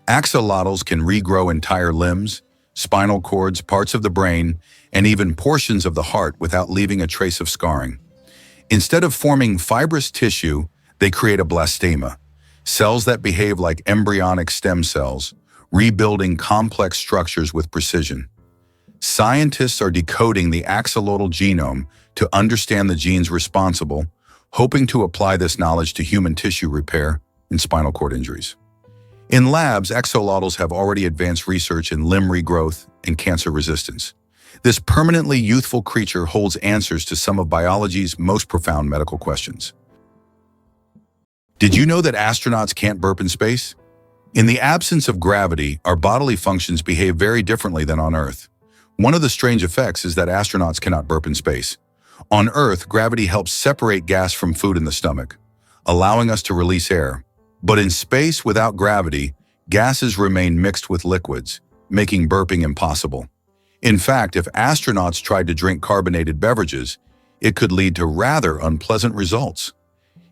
Axolotls can regrow entire limbs, spinal cords, parts of the brain, and even portions of the heart without leaving a trace of scarring. Instead of forming fibrous tissue, they create a blastema, cells that behave like embryonic stem cells, rebuilding complex structures with precision. Scientists are decoding the axolotl genome to understand the genes responsible, hoping to apply this knowledge to human tissue repair and spinal cord injuries. In labs, axolotls have already advanced research in limb regrowth and cancer resistance. This permanently youthful creature holds answers to some of biology's most profound medical questions. Did you know that astronauts can't burp in space? In the absence of gravity, our bodily functions behave very differently than on Earth. One of the strange effects is that astronauts cannot burp in space. On Earth, gravity helps separate gas from food in the stomach, allowing us to release air. But in space without gravity, gases remain mixed with liquids, making burping impossible. In fact, if astronauts tried to drink carbonated beverages, it could lead to rather unpleasant results.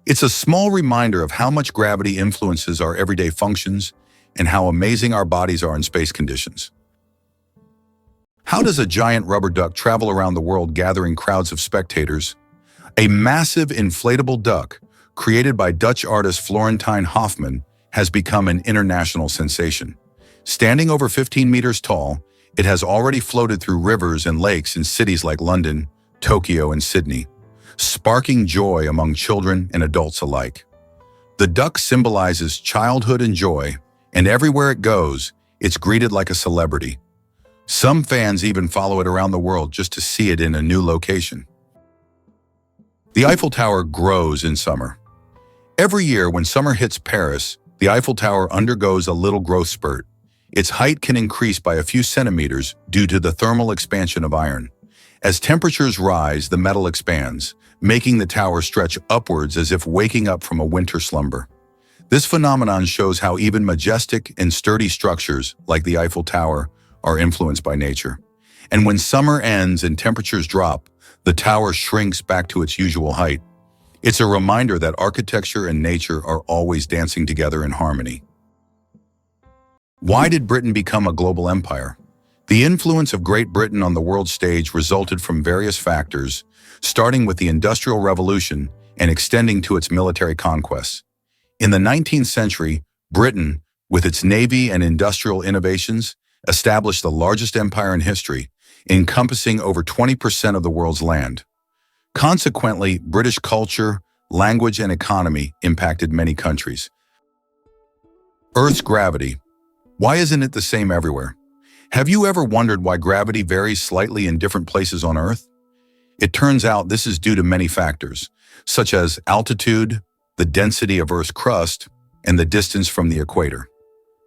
It's a small reminder of how much gravity influences our everyday functions and how amazing our bodies are in space conditions. How does a giant rubber duck travel around the world gathering crowds of spectators? A massive inflatable duck, created by Dutch artist Florentine Hofman, has become an international sensation. Standing over 15 meters tall, it has already floated through rivers and lakes in cities like London, Tokyo, and Sydney, sparking joy among children and adults alike. The duck symbolizes childhood and joy, and everywhere it goes, it's greeted like a celebrity. Some fans even follow it around the world just to see it in a new location. The Eiffel Tower grows in summer. Every year when summer hits Paris, the Eiffel Tower undergoes a little growth spurt. Its height can increase by a few centimeters due to the thermal expansion of iron. As temperatures rise, the metal expands, making the tower stretch upwards as if waking up from a winter slumber. This phenomenon shows how even majestic and sturdy structures, like the Eiffel Tower, are influenced by nature. And when summer ends and temperatures drop, the tower shrinks back to its usual height. It's a reminder that architecture and nature are always dancing together in harmony. Why did Britain become a global empire? The influence of Great Britain on the world stage resulted from various factors, starting with the Industrial Revolution and extending to its military conquests. In the 19th century, Britain, with its navy and industrial innovations, established the largest empire in history, encompassing over 20% of the world's land. Consequently, British culture, language, and economy impacted many countries. Earth's gravity. Why isn't it the same everywhere? Have you ever wondered why gravity varies slightly in different places on Earth? It turns out this is due to many factors, such as altitude, the density of Earth's crust, and the distance from the equator.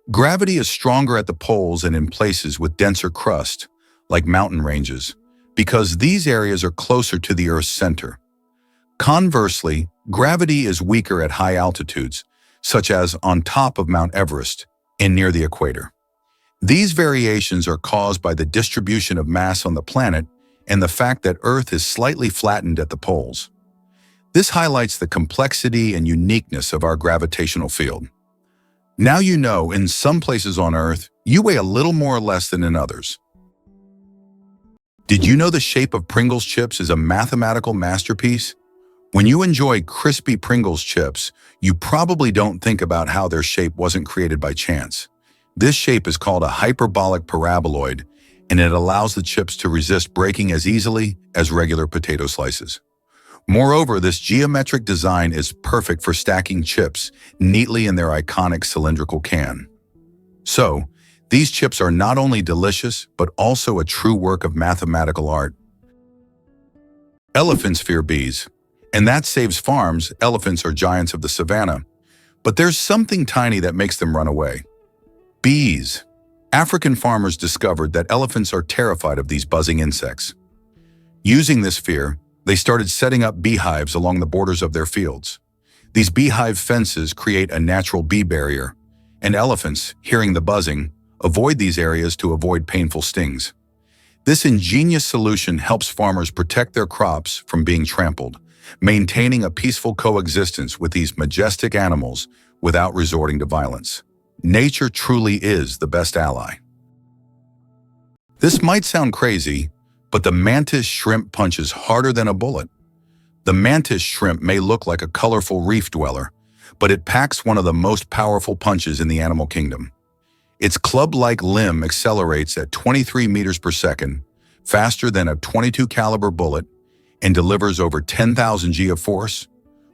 Gravity is stronger at the poles and in places with denser crust, like mountain ranges, because these areas are closer to the Earth's center. Conversely, gravity is weaker at high altitudes, such as on top of Mount Everest and near the equator. These variations are caused by the distribution of mass on the planet and the fact that Earth is slightly flattened at the poles. This highlights the complexity and uniqueness of our gravitational field. Now you know, in some places on Earth, you weigh a little more or less than in others. Did you know the shape of Pringles chips is a mathematical masterpiece? When you enjoy crispy Pringles chips, you probably don't think about how their shape wasn't created by chance. This shape is called a hyperbolic paraboloid, and it allows the chips to resist breaking as easily as regular potato slices. Moreover, this geometric design is perfect for stacking chips neatly in their iconic cylindrical can. So, these chips are not only delicious, but also a true work of mathematical art. Elephants fear bees, and that saves farms. Elephants are giants of the savannah, but there's something tiny that makes them run away. Bees. African farmers discovered that elephants are terrified of these buzzing insects. Using this fear, they started setting up beehives along the borders of their fields. These beehive fences create a natural bee barrier, and elephants, hearing the buzzing, avoid these areas to avoid painful stings. This ingenious solution helps farmers protect their crops from being trampled, maintaining a peaceful coexistence with these majestic animals without resorting to violence. Nature truly is the best ally. This might sound crazy, but the mantis shrimp punches harder than a bullet. The mantis shrimp may look like a colorful reef dweller, but it packs one of the most powerful punches in the animal kingdom. Its club-like limb accelerates at 23 meters per second, faster than a .22 caliber bullet, and delivers over 10,000 G of force.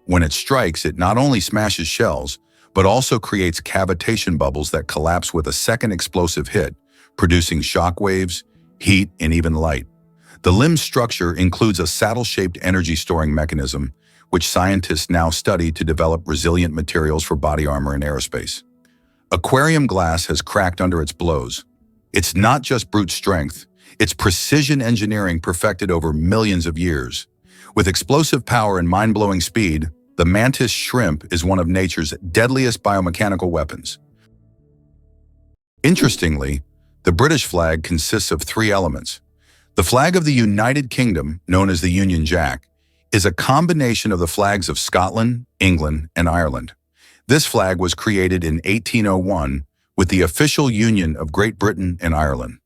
When it strikes, it not only smashes shells, but also creates cavitation bubbles that collapse with a second explosive hit, producing shock waves, heat, and even light. The limb's structure includes a saddle-shaped energy-storing mechanism, which scientists now study to develop resilient materials for body armor and aerospace. Aquarium glass has cracked under its blows. It's not just brute strength, it's precision engineering perfected over millions of years. With explosive power and mind-blowing speed, the mantis shrimp is one of nature's deadliest biomechanical weapons. Interestingly, the British flag consists of three elements. The flag of the United Kingdom, known as the Union Jack, is a combination of the flags of Scotland, England, and Ireland. This flag was created in 1801 with the official union of Great Britain and Ireland.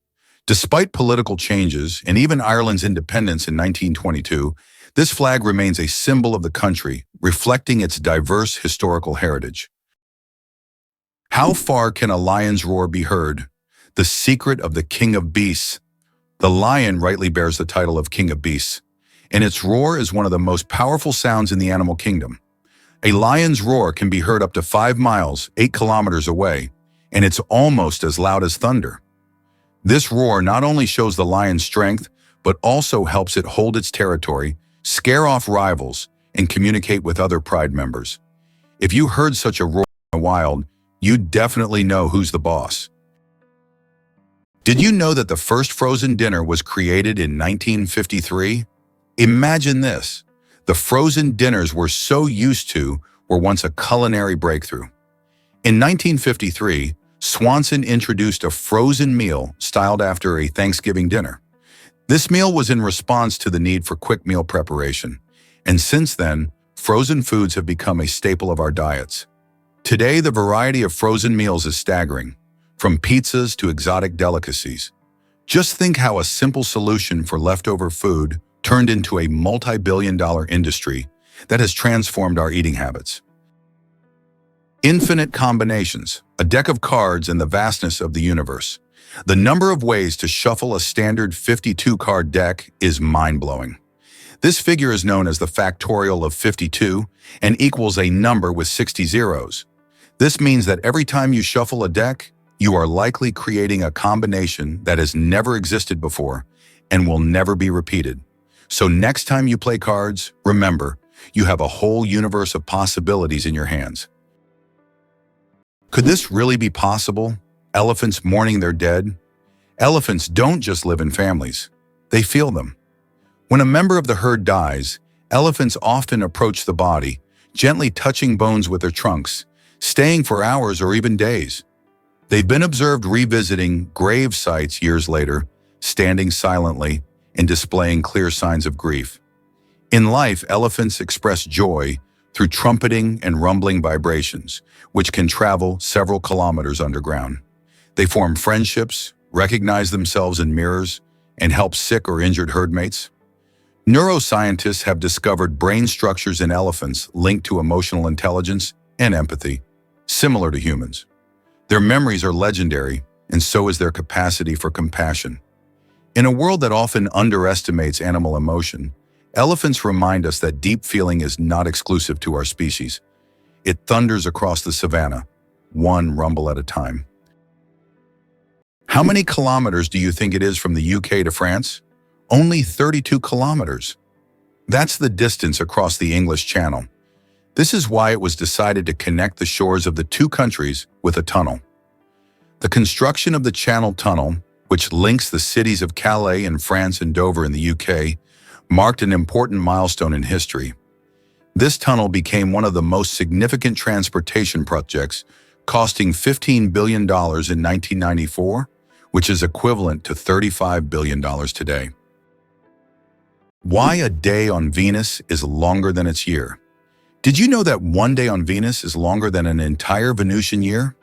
Despite political changes and even Ireland's independence in 1922, this flag remains a symbol of the country, reflecting its diverse historical heritage. How far can a lion's roar be heard? The secret of the King of Beasts. The lion rightly bears the title of King of Beasts, and its roar is one of the most powerful sounds in the animal kingdom. A lion's roar can be heard up to 5 miles, 8 kilometers away, and it's almost as loud as thunder. This roar not only shows the lion's strength, but also helps it hold its territory, scare off rivals, and communicate with other pride members. If you heard such a roar in the wild, you definitely know who's the boss. Did you know that the first frozen dinner was created in 1953? Imagine this. The frozen dinners we're so used to were once a culinary breakthrough. In 1953, Swanson introduced a frozen meal styled after a Thanksgiving dinner. This meal was in response to the need for quick meal preparation, and since then, frozen foods have become a staple of our diets. Today, the variety of frozen meals is staggering, from pizzas to exotic delicacies. Just think how a simple solution for leftover food turned into a multi-billion-dollar industry that has transformed our eating habits. Infinite combinations, a deck of cards in the vastness of the universe. The number of ways to shuffle a standard 52-card deck is mind-blowing. This figure is known as the factorial of 52 and equals a number with 60 zeros. This means that every time you shuffle a deck, you are likely creating a combination that has never existed before and will never be repeated. So next time you play cards, remember, you have a whole universe of possibilities in your hands. Could this really be possible? Elephants mourning their dead? Elephants don't just live in families. They feel them. When a member of the herd dies, elephants often approach the body, gently touching bones with their trunks, staying for hours or even days. They've been observed revisiting grave sites years later, standing silently and displaying clear signs of grief. In life, elephants express joy through trumpeting and rumbling vibrations, which can travel several kilometers underground. They form friendships, recognize themselves in mirrors, and help sick or injured herd mates. Neuroscientists have discovered brain structures in elephants linked to emotional intelligence and empathy, similar to humans. Their memories are legendary, and so is their capacity for compassion. In a world that often underestimates animal emotion, elephants remind us that deep feeling is not exclusive to our species. It thunders across the savannah, one rumble at a time. How many kilometers do you think it is from the UK to France? Only 32 kilometers. That's the distance across the English Channel. This is why it was decided to connect the shores of the two countries with a tunnel. The construction of the Channel Tunnel, which links the cities of Calais in France and Dover in the UK, marked an important milestone in history. This tunnel became one of the most significant transportation projects, costing $15 billion in 1994, which is equivalent to $35 billion today. Why a day on Venus is longer than its year? Did you know that one day on Venus is longer than an entire Venusian year?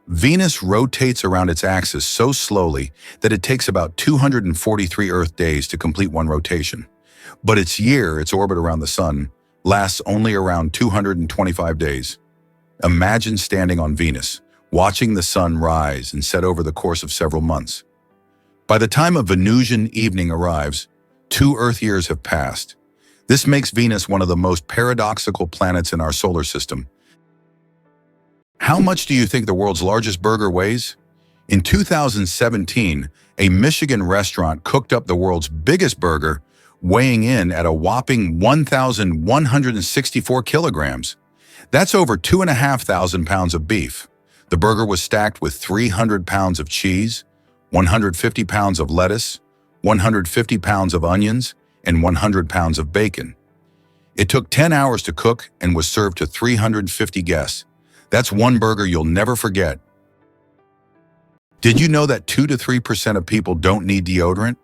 Venus rotates around its axis so slowly that it takes about 243 Earth days to complete one rotation. But its orbit around the Sun, lasts only around 225 days. Imagine standing on Venus, watching the Sun rise and set over the course of several months. By the time a Venusian evening arrives, 2 Earth years have passed. This makes Venus one of the most paradoxical planets in our solar system. How much do you think the world's largest burger weighs? In 2017, a Michigan restaurant cooked up the world's biggest burger, weighing in at a whopping 1,164 kilograms. That's over 2,500 pounds of beef. The burger was stacked with 300 pounds of cheese, 150 pounds of lettuce, 150 pounds of onions, and 100 pounds of bacon. It took 10 hours to cook and was served to 350 guests. That's one burger you'll never forget. Did you know that 2 to 3% of people don't need deodorant?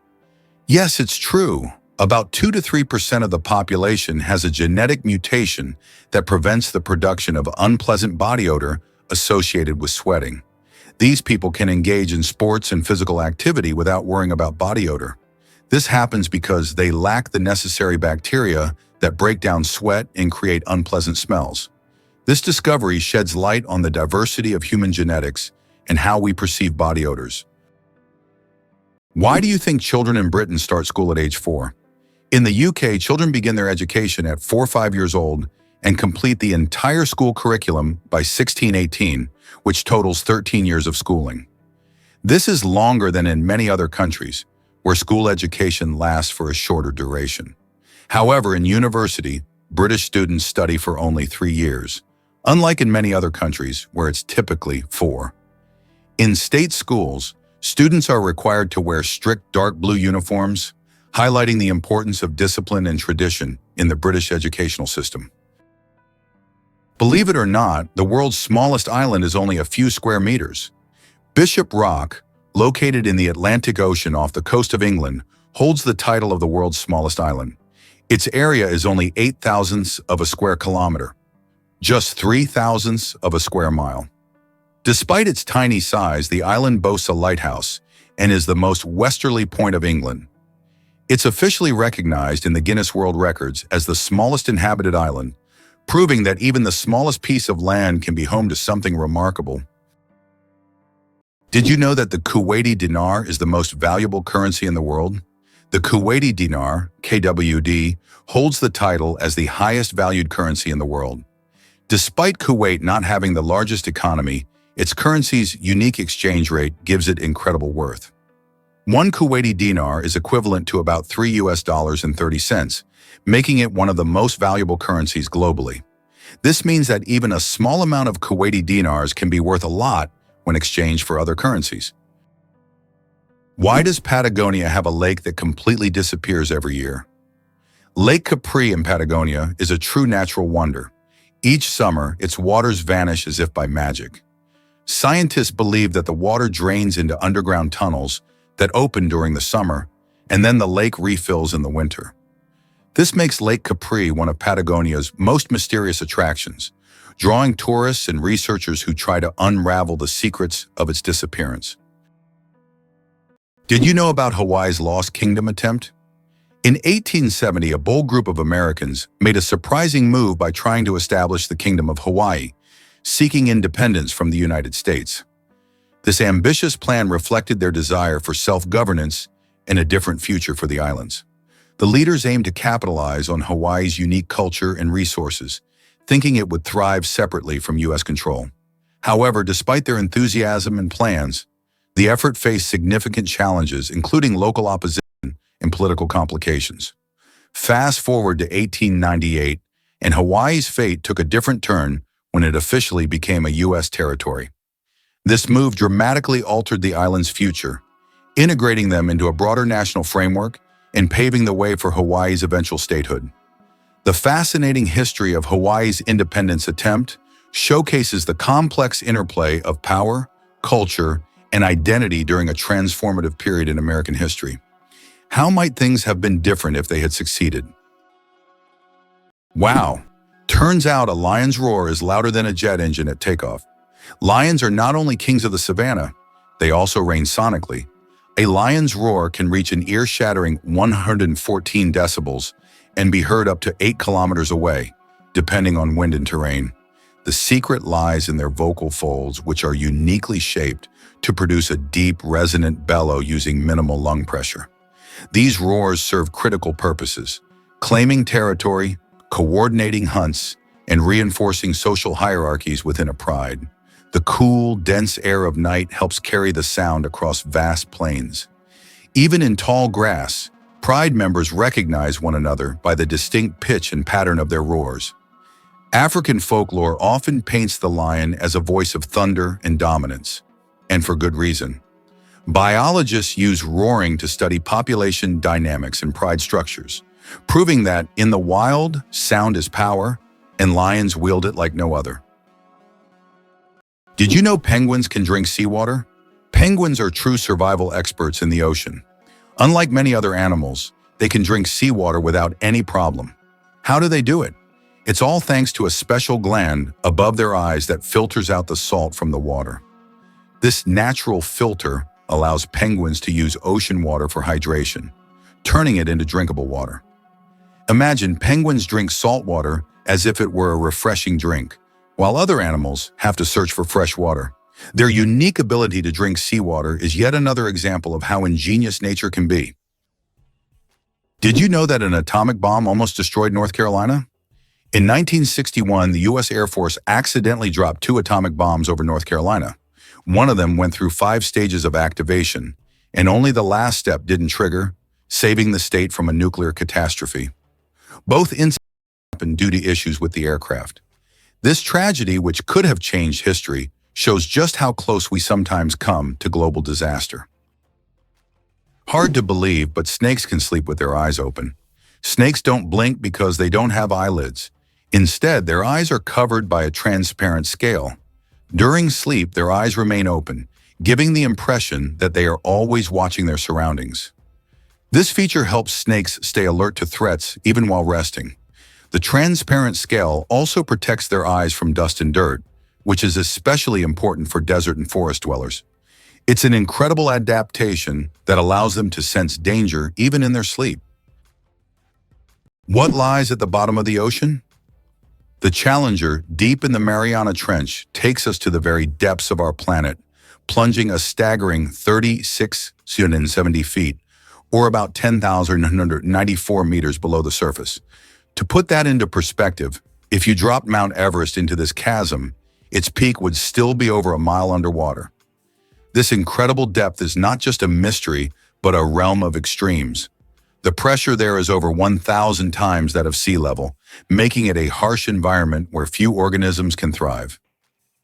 Yes, it's true. About 2 to 3% of the population has a genetic mutation that prevents the production of unpleasant body odor associated with sweating. These people can engage in sports and physical activity without worrying about body odor. This happens because they lack the necessary bacteria that break down sweat and create unpleasant smells. This discovery sheds light on the diversity of human genetics and how we perceive body odors. Why do you think children in Britain start school at age 4? In the UK, children begin their education at 4 or 5 years old and complete the entire school curriculum by 16-18, which totals 13 years of schooling. This is longer than in many other countries, where school education lasts for a shorter duration. However, in university, British students study for only 3 years, unlike in many other countries where it's typically 4. In state schools, students are required to wear strict dark blue uniforms, highlighting the importance of discipline and tradition in the British educational system. Believe it or not, the world's smallest island is only a few square meters. Bishop Rock, located in the Atlantic Ocean off the coast of England, holds the title of the world's smallest island. Its area is only 8 thousandths of a square kilometer, just 3 thousandths of a square mile. Despite its tiny size, the island boasts a lighthouse and is the most westerly point of England. It's officially recognized in the Guinness World Records as the smallest inhabited island, proving that even the smallest piece of land can be home to something remarkable. Did you know that the Kuwaiti dinar is the most valuable currency in the world? The Kuwaiti dinar, KWD, holds the title as the highest valued currency in the world. Despite Kuwait not having the largest economy, its currency's unique exchange rate gives it incredible worth. One Kuwaiti dinar is equivalent to about $3.30, making it one of the most valuable currencies globally. This means that even a small amount of Kuwaiti dinars can be worth a lot when exchanged for other currencies. Why does Patagonia have a lake that completely disappears every year? Lake Capri in Patagonia is a true natural wonder. Each summer, its waters vanish as if by magic. Scientists believe that the water drains into underground tunnels that open during the summer, and then the lake refills in the winter. This makes Lake Capri one of Patagonia's most mysterious attractions, drawing tourists and researchers who try to unravel the secrets of its disappearance. Did you know about Hawaii's Lost Kingdom attempt? In 1870, a bold group of Americans made a surprising move by trying to establish the Kingdom of Hawaii, seeking independence from the United States. This ambitious plan reflected their desire for self-governance and a different future for the islands. The leaders aimed to capitalize on Hawaii's unique culture and resources, thinking it would thrive separately from U.S. control. However, despite their enthusiasm and plans, the effort faced significant challenges, including local opposition and political complications. Fast forward to 1898, and Hawaii's fate took a different turn when it officially became a U.S. territory. This move dramatically altered the island's future, integrating them into a broader national framework and paving the way for Hawaii's eventual statehood. The fascinating history of Hawaii's independence attempt showcases the complex interplay of power, culture, and identity during a transformative period in American history. How might things have been different if they had succeeded? Wow! Turns out a lion's roar is louder than a jet engine at takeoff. Lions are not only kings of the savannah, they also reign sonically. A lion's roar can reach an ear-shattering 114 decibels and be heard up to 8 kilometers away, depending on wind and terrain. The secret lies in their vocal folds, which are uniquely shaped to produce a deep, resonant bellow using minimal lung pressure. These roars serve critical purposes: claiming territory, coordinating hunts, and reinforcing social hierarchies within a pride. The cool, dense air of night helps carry the sound across vast plains. Even in tall grass, pride members recognize one another by the distinct pitch and pattern of their roars. African folklore often paints the lion as a voice of thunder and dominance, and for good reason. Biologists use roaring to study population dynamics and pride structures, proving that in the wild, sound is power, and lions wield it like no other. Did you know penguins can drink seawater? Penguins are true survival experts in the ocean. Unlike many other animals, they can drink seawater without any problem. How do they do it? It's all thanks to a special gland above their eyes that filters out the salt from the water. This natural filter allows penguins to use ocean water for hydration, turning it into drinkable water. Imagine penguins drink salt water as if it were a refreshing drink, while other animals have to search for fresh water. Their unique ability to drink seawater is yet another example of how ingenious nature can be. Did you know that an atomic bomb almost destroyed North Carolina? In 1961, the U.S. Air Force accidentally dropped 2 atomic bombs over North Carolina. One of them went through 5 stages of activation, and only the last step didn't trigger, saving the state from a nuclear catastrophe. Both incidents happened due to issues with the aircraft. This tragedy, which could have changed history, shows just how close we sometimes come to global disaster. Hard to believe, but snakes can sleep with their eyes open. Snakes don't blink because they don't have eyelids. Instead, their eyes are covered by a transparent scale. During sleep, their eyes remain open, giving the impression that they are always watching their surroundings. This feature helps snakes stay alert to threats even while resting. The transparent scale also protects their eyes from dust and dirt, which is especially important for desert and forest dwellers. It's an incredible adaptation that allows them to sense danger even in their sleep. What lies at the bottom of the ocean? The Challenger, deep in the Mariana Trench, takes us to the very depths of our planet, plunging a staggering 3,670 feet, or about 10,194 meters below the surface. To put that into perspective, if you dropped Mount Everest into this chasm, its peak would still be over a mile underwater. This incredible depth is not just a mystery, but a realm of extremes. The pressure there is over 1,000 times that of sea level, making it a harsh environment where few organisms can thrive.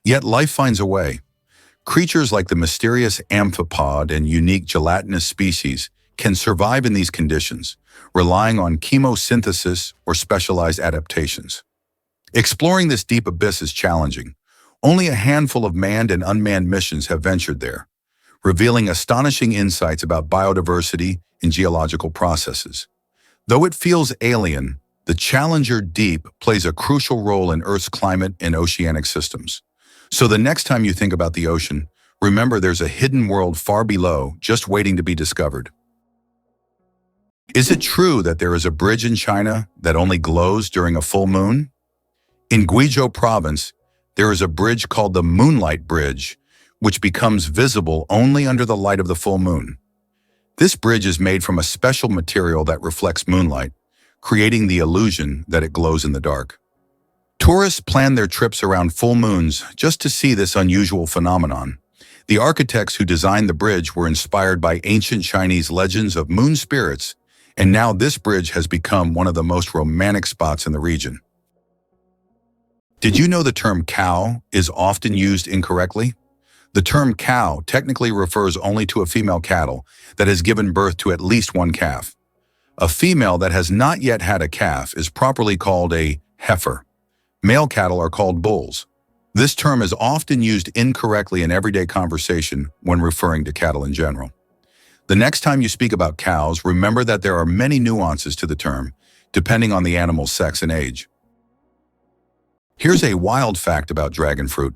Yet life finds a way. Creatures like the mysterious amphipod and unique gelatinous species can survive in these conditions, relying on chemosynthesis or specialized adaptations. Exploring this deep abyss is challenging. Only a handful of manned and unmanned missions have ventured there, revealing astonishing insights about biodiversity and geological processes. Though it feels alien, the Challenger Deep plays a crucial role in Earth's climate and oceanic systems. So the next time you think about the ocean, remember there's a hidden world far below, just waiting to be discovered. Is it true that there is a bridge in China that only glows during a full moon? In Guizhou province, there is a bridge called the Moonlight Bridge, which becomes visible only under the light of the full moon. This bridge is made from a special material that reflects moonlight, creating the illusion that it glows in the dark. Tourists plan their trips around full moons just to see this unusual phenomenon. The architects who designed the bridge were inspired by ancient Chinese legends of moon spirits, and now this bridge has become one of the most romantic spots in the region. Did you know the term cow is often used incorrectly? The term cow technically refers only to a female cattle that has given birth to at least one calf. A female that has not yet had a calf is properly called a heifer. Male cattle are called bulls. This term is often used incorrectly in everyday conversation when referring to cattle in general. The next time you speak about cows, remember that there are many nuances to the term, depending on the animal's sex and age. Here's a wild fact about dragon fruit.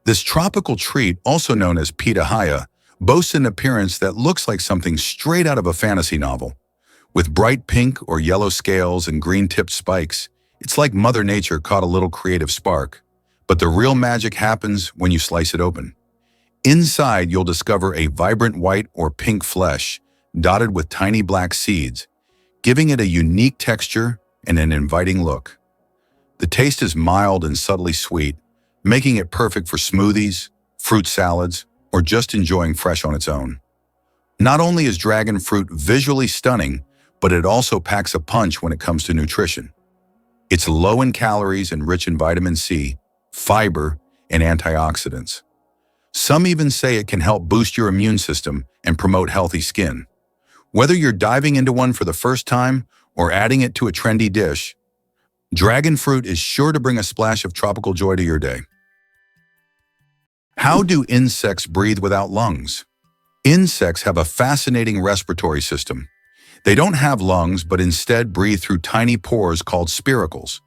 This tropical treat, also known as pitahaya, boasts an appearance that looks like something straight out of a fantasy novel. With bright pink or yellow scales and green-tipped spikes, it's like Mother Nature caught a little creative spark. But the real magic happens when you slice it open. Inside, you'll discover a vibrant white or pink flesh, dotted with tiny black seeds, giving it a unique texture and an inviting look. The taste is mild and subtly sweet, making it perfect for smoothies, fruit salads, or just enjoying fresh on its own. Not only is dragon fruit visually stunning, but it also packs a punch when it comes to nutrition. It's low in calories and rich in vitamin C, fiber, and antioxidants. Some even say it can help boost your immune system and promote healthy skin. Whether you're diving into one for the first time or adding it to a trendy dish, dragon fruit is sure to bring a splash of tropical joy to your day. How do insects breathe without lungs? Insects have a fascinating respiratory system. They don't have lungs, but instead breathe through tiny pores called spiracles.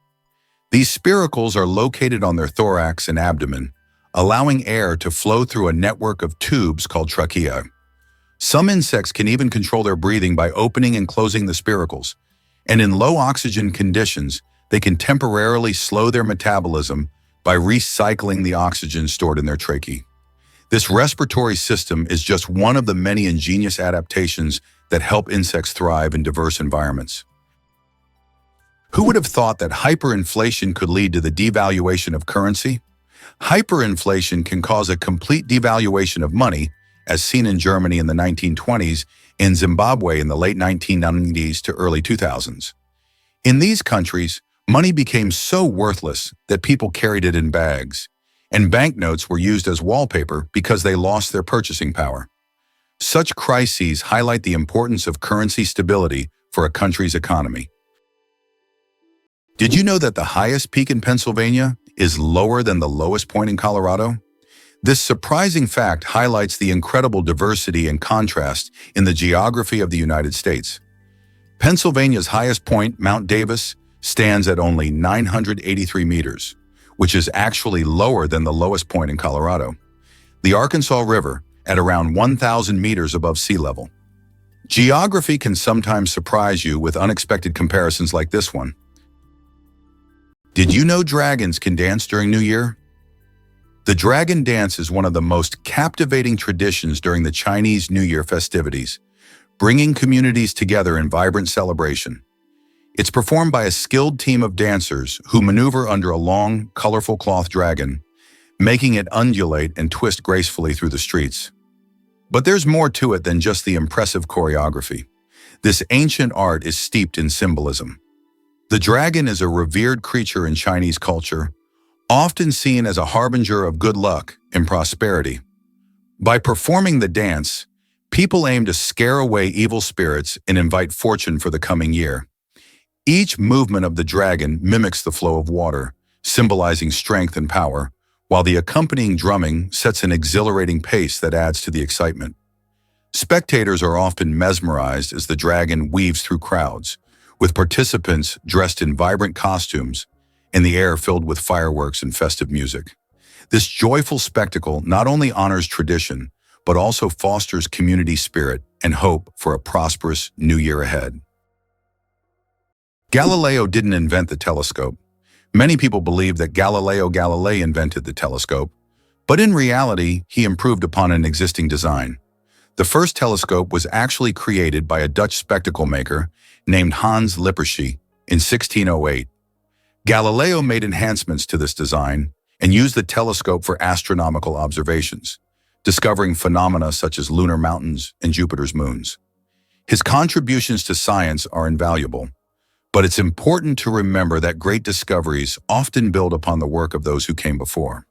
These spiracles are located on their thorax and abdomen, allowing air to flow through a network of tubes called trachea. Some insects can even control their breathing by opening and closing the spiracles, and in low oxygen conditions, they can temporarily slow their metabolism by recycling the oxygen stored in their tracheae. This respiratory system is just one of the many ingenious adaptations that help insects thrive in diverse environments. Who would have thought that hyperinflation could lead to the devaluation of currency? Hyperinflation can cause a complete devaluation of money, as seen in Germany in the 1920s and Zimbabwe in the late 1990s to early 2000s. In these countries, money became so worthless that people carried it in bags, and banknotes were used as wallpaper because they lost their purchasing power. Such crises highlight the importance of currency stability for a country's economy. Did you know that the highest peak in Pennsylvania is lower than the lowest point in Colorado? This surprising fact highlights the incredible diversity and contrast in the geography of the United States. Pennsylvania's highest point, Mount Davis, stands at only 983 meters, which is actually lower than the lowest point in Colorado. The Arkansas River, at around 1,000 meters above sea level. Geography can sometimes surprise you with unexpected comparisons like this one. Did you know dragons can dance during New Year? The dragon dance is one of the most captivating traditions during the Chinese New Year festivities, bringing communities together in vibrant celebration. It's performed by a skilled team of dancers who maneuver under a long, colorful cloth dragon, making it undulate and twist gracefully through the streets. But there's more to it than just the impressive choreography. This ancient art is steeped in symbolism. The dragon is a revered creature in Chinese culture, often seen as a harbinger of good luck and prosperity. By performing the dance, people aim to scare away evil spirits and invite fortune for the coming year. Each movement of the dragon mimics the flow of water, symbolizing strength and power, while the accompanying drumming sets an exhilarating pace that adds to the excitement. Spectators are often mesmerized as the dragon weaves through crowds, with participants dressed in vibrant costumes and the air filled with fireworks and festive music. This joyful spectacle not only honors tradition, but also fosters community spirit and hope for a prosperous new year ahead. Galileo didn't invent the telescope. Many people believe that Galileo Galilei invented the telescope, but in reality, he improved upon an existing design. The first telescope was actually created by a Dutch spectacle maker named Hans Lippershey in 1608. Galileo made enhancements to this design and used the telescope for astronomical observations, discovering phenomena such as lunar mountains and Jupiter's moons. His contributions to science are invaluable, but it's important to remember that great discoveries often build upon the work of those who came before.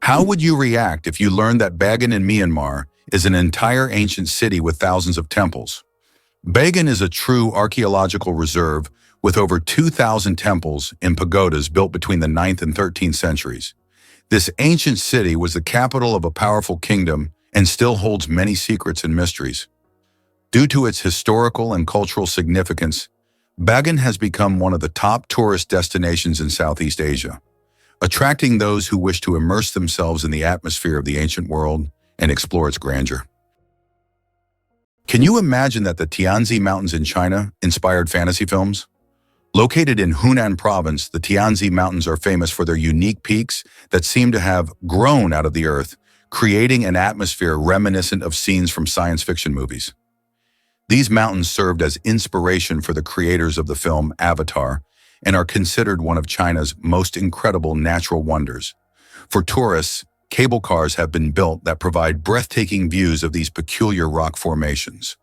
How would you react if you learned that Bagan in Myanmar is an entire ancient city with thousands of temples? Bagan is a true archaeological reserve with over 2,000 temples and pagodas built between the 9th and 13th centuries. This ancient city was the capital of a powerful kingdom and still holds many secrets and mysteries. Due to its historical and cultural significance, Bagan has become one of the top tourist destinations in Southeast Asia, attracting those who wish to immerse themselves in the atmosphere of the ancient world and explore its grandeur. Can you imagine that the Tianzi Mountains in China inspired fantasy films? Located in Hunan province, the Tianzi Mountains are famous for their unique peaks that seem to have grown out of the earth, creating an atmosphere reminiscent of scenes from science fiction movies. These mountains served as inspiration for the creators of the film Avatar and are considered one of China's most incredible natural wonders. For tourists, cable cars have been built that provide breathtaking views of these peculiar rock formations.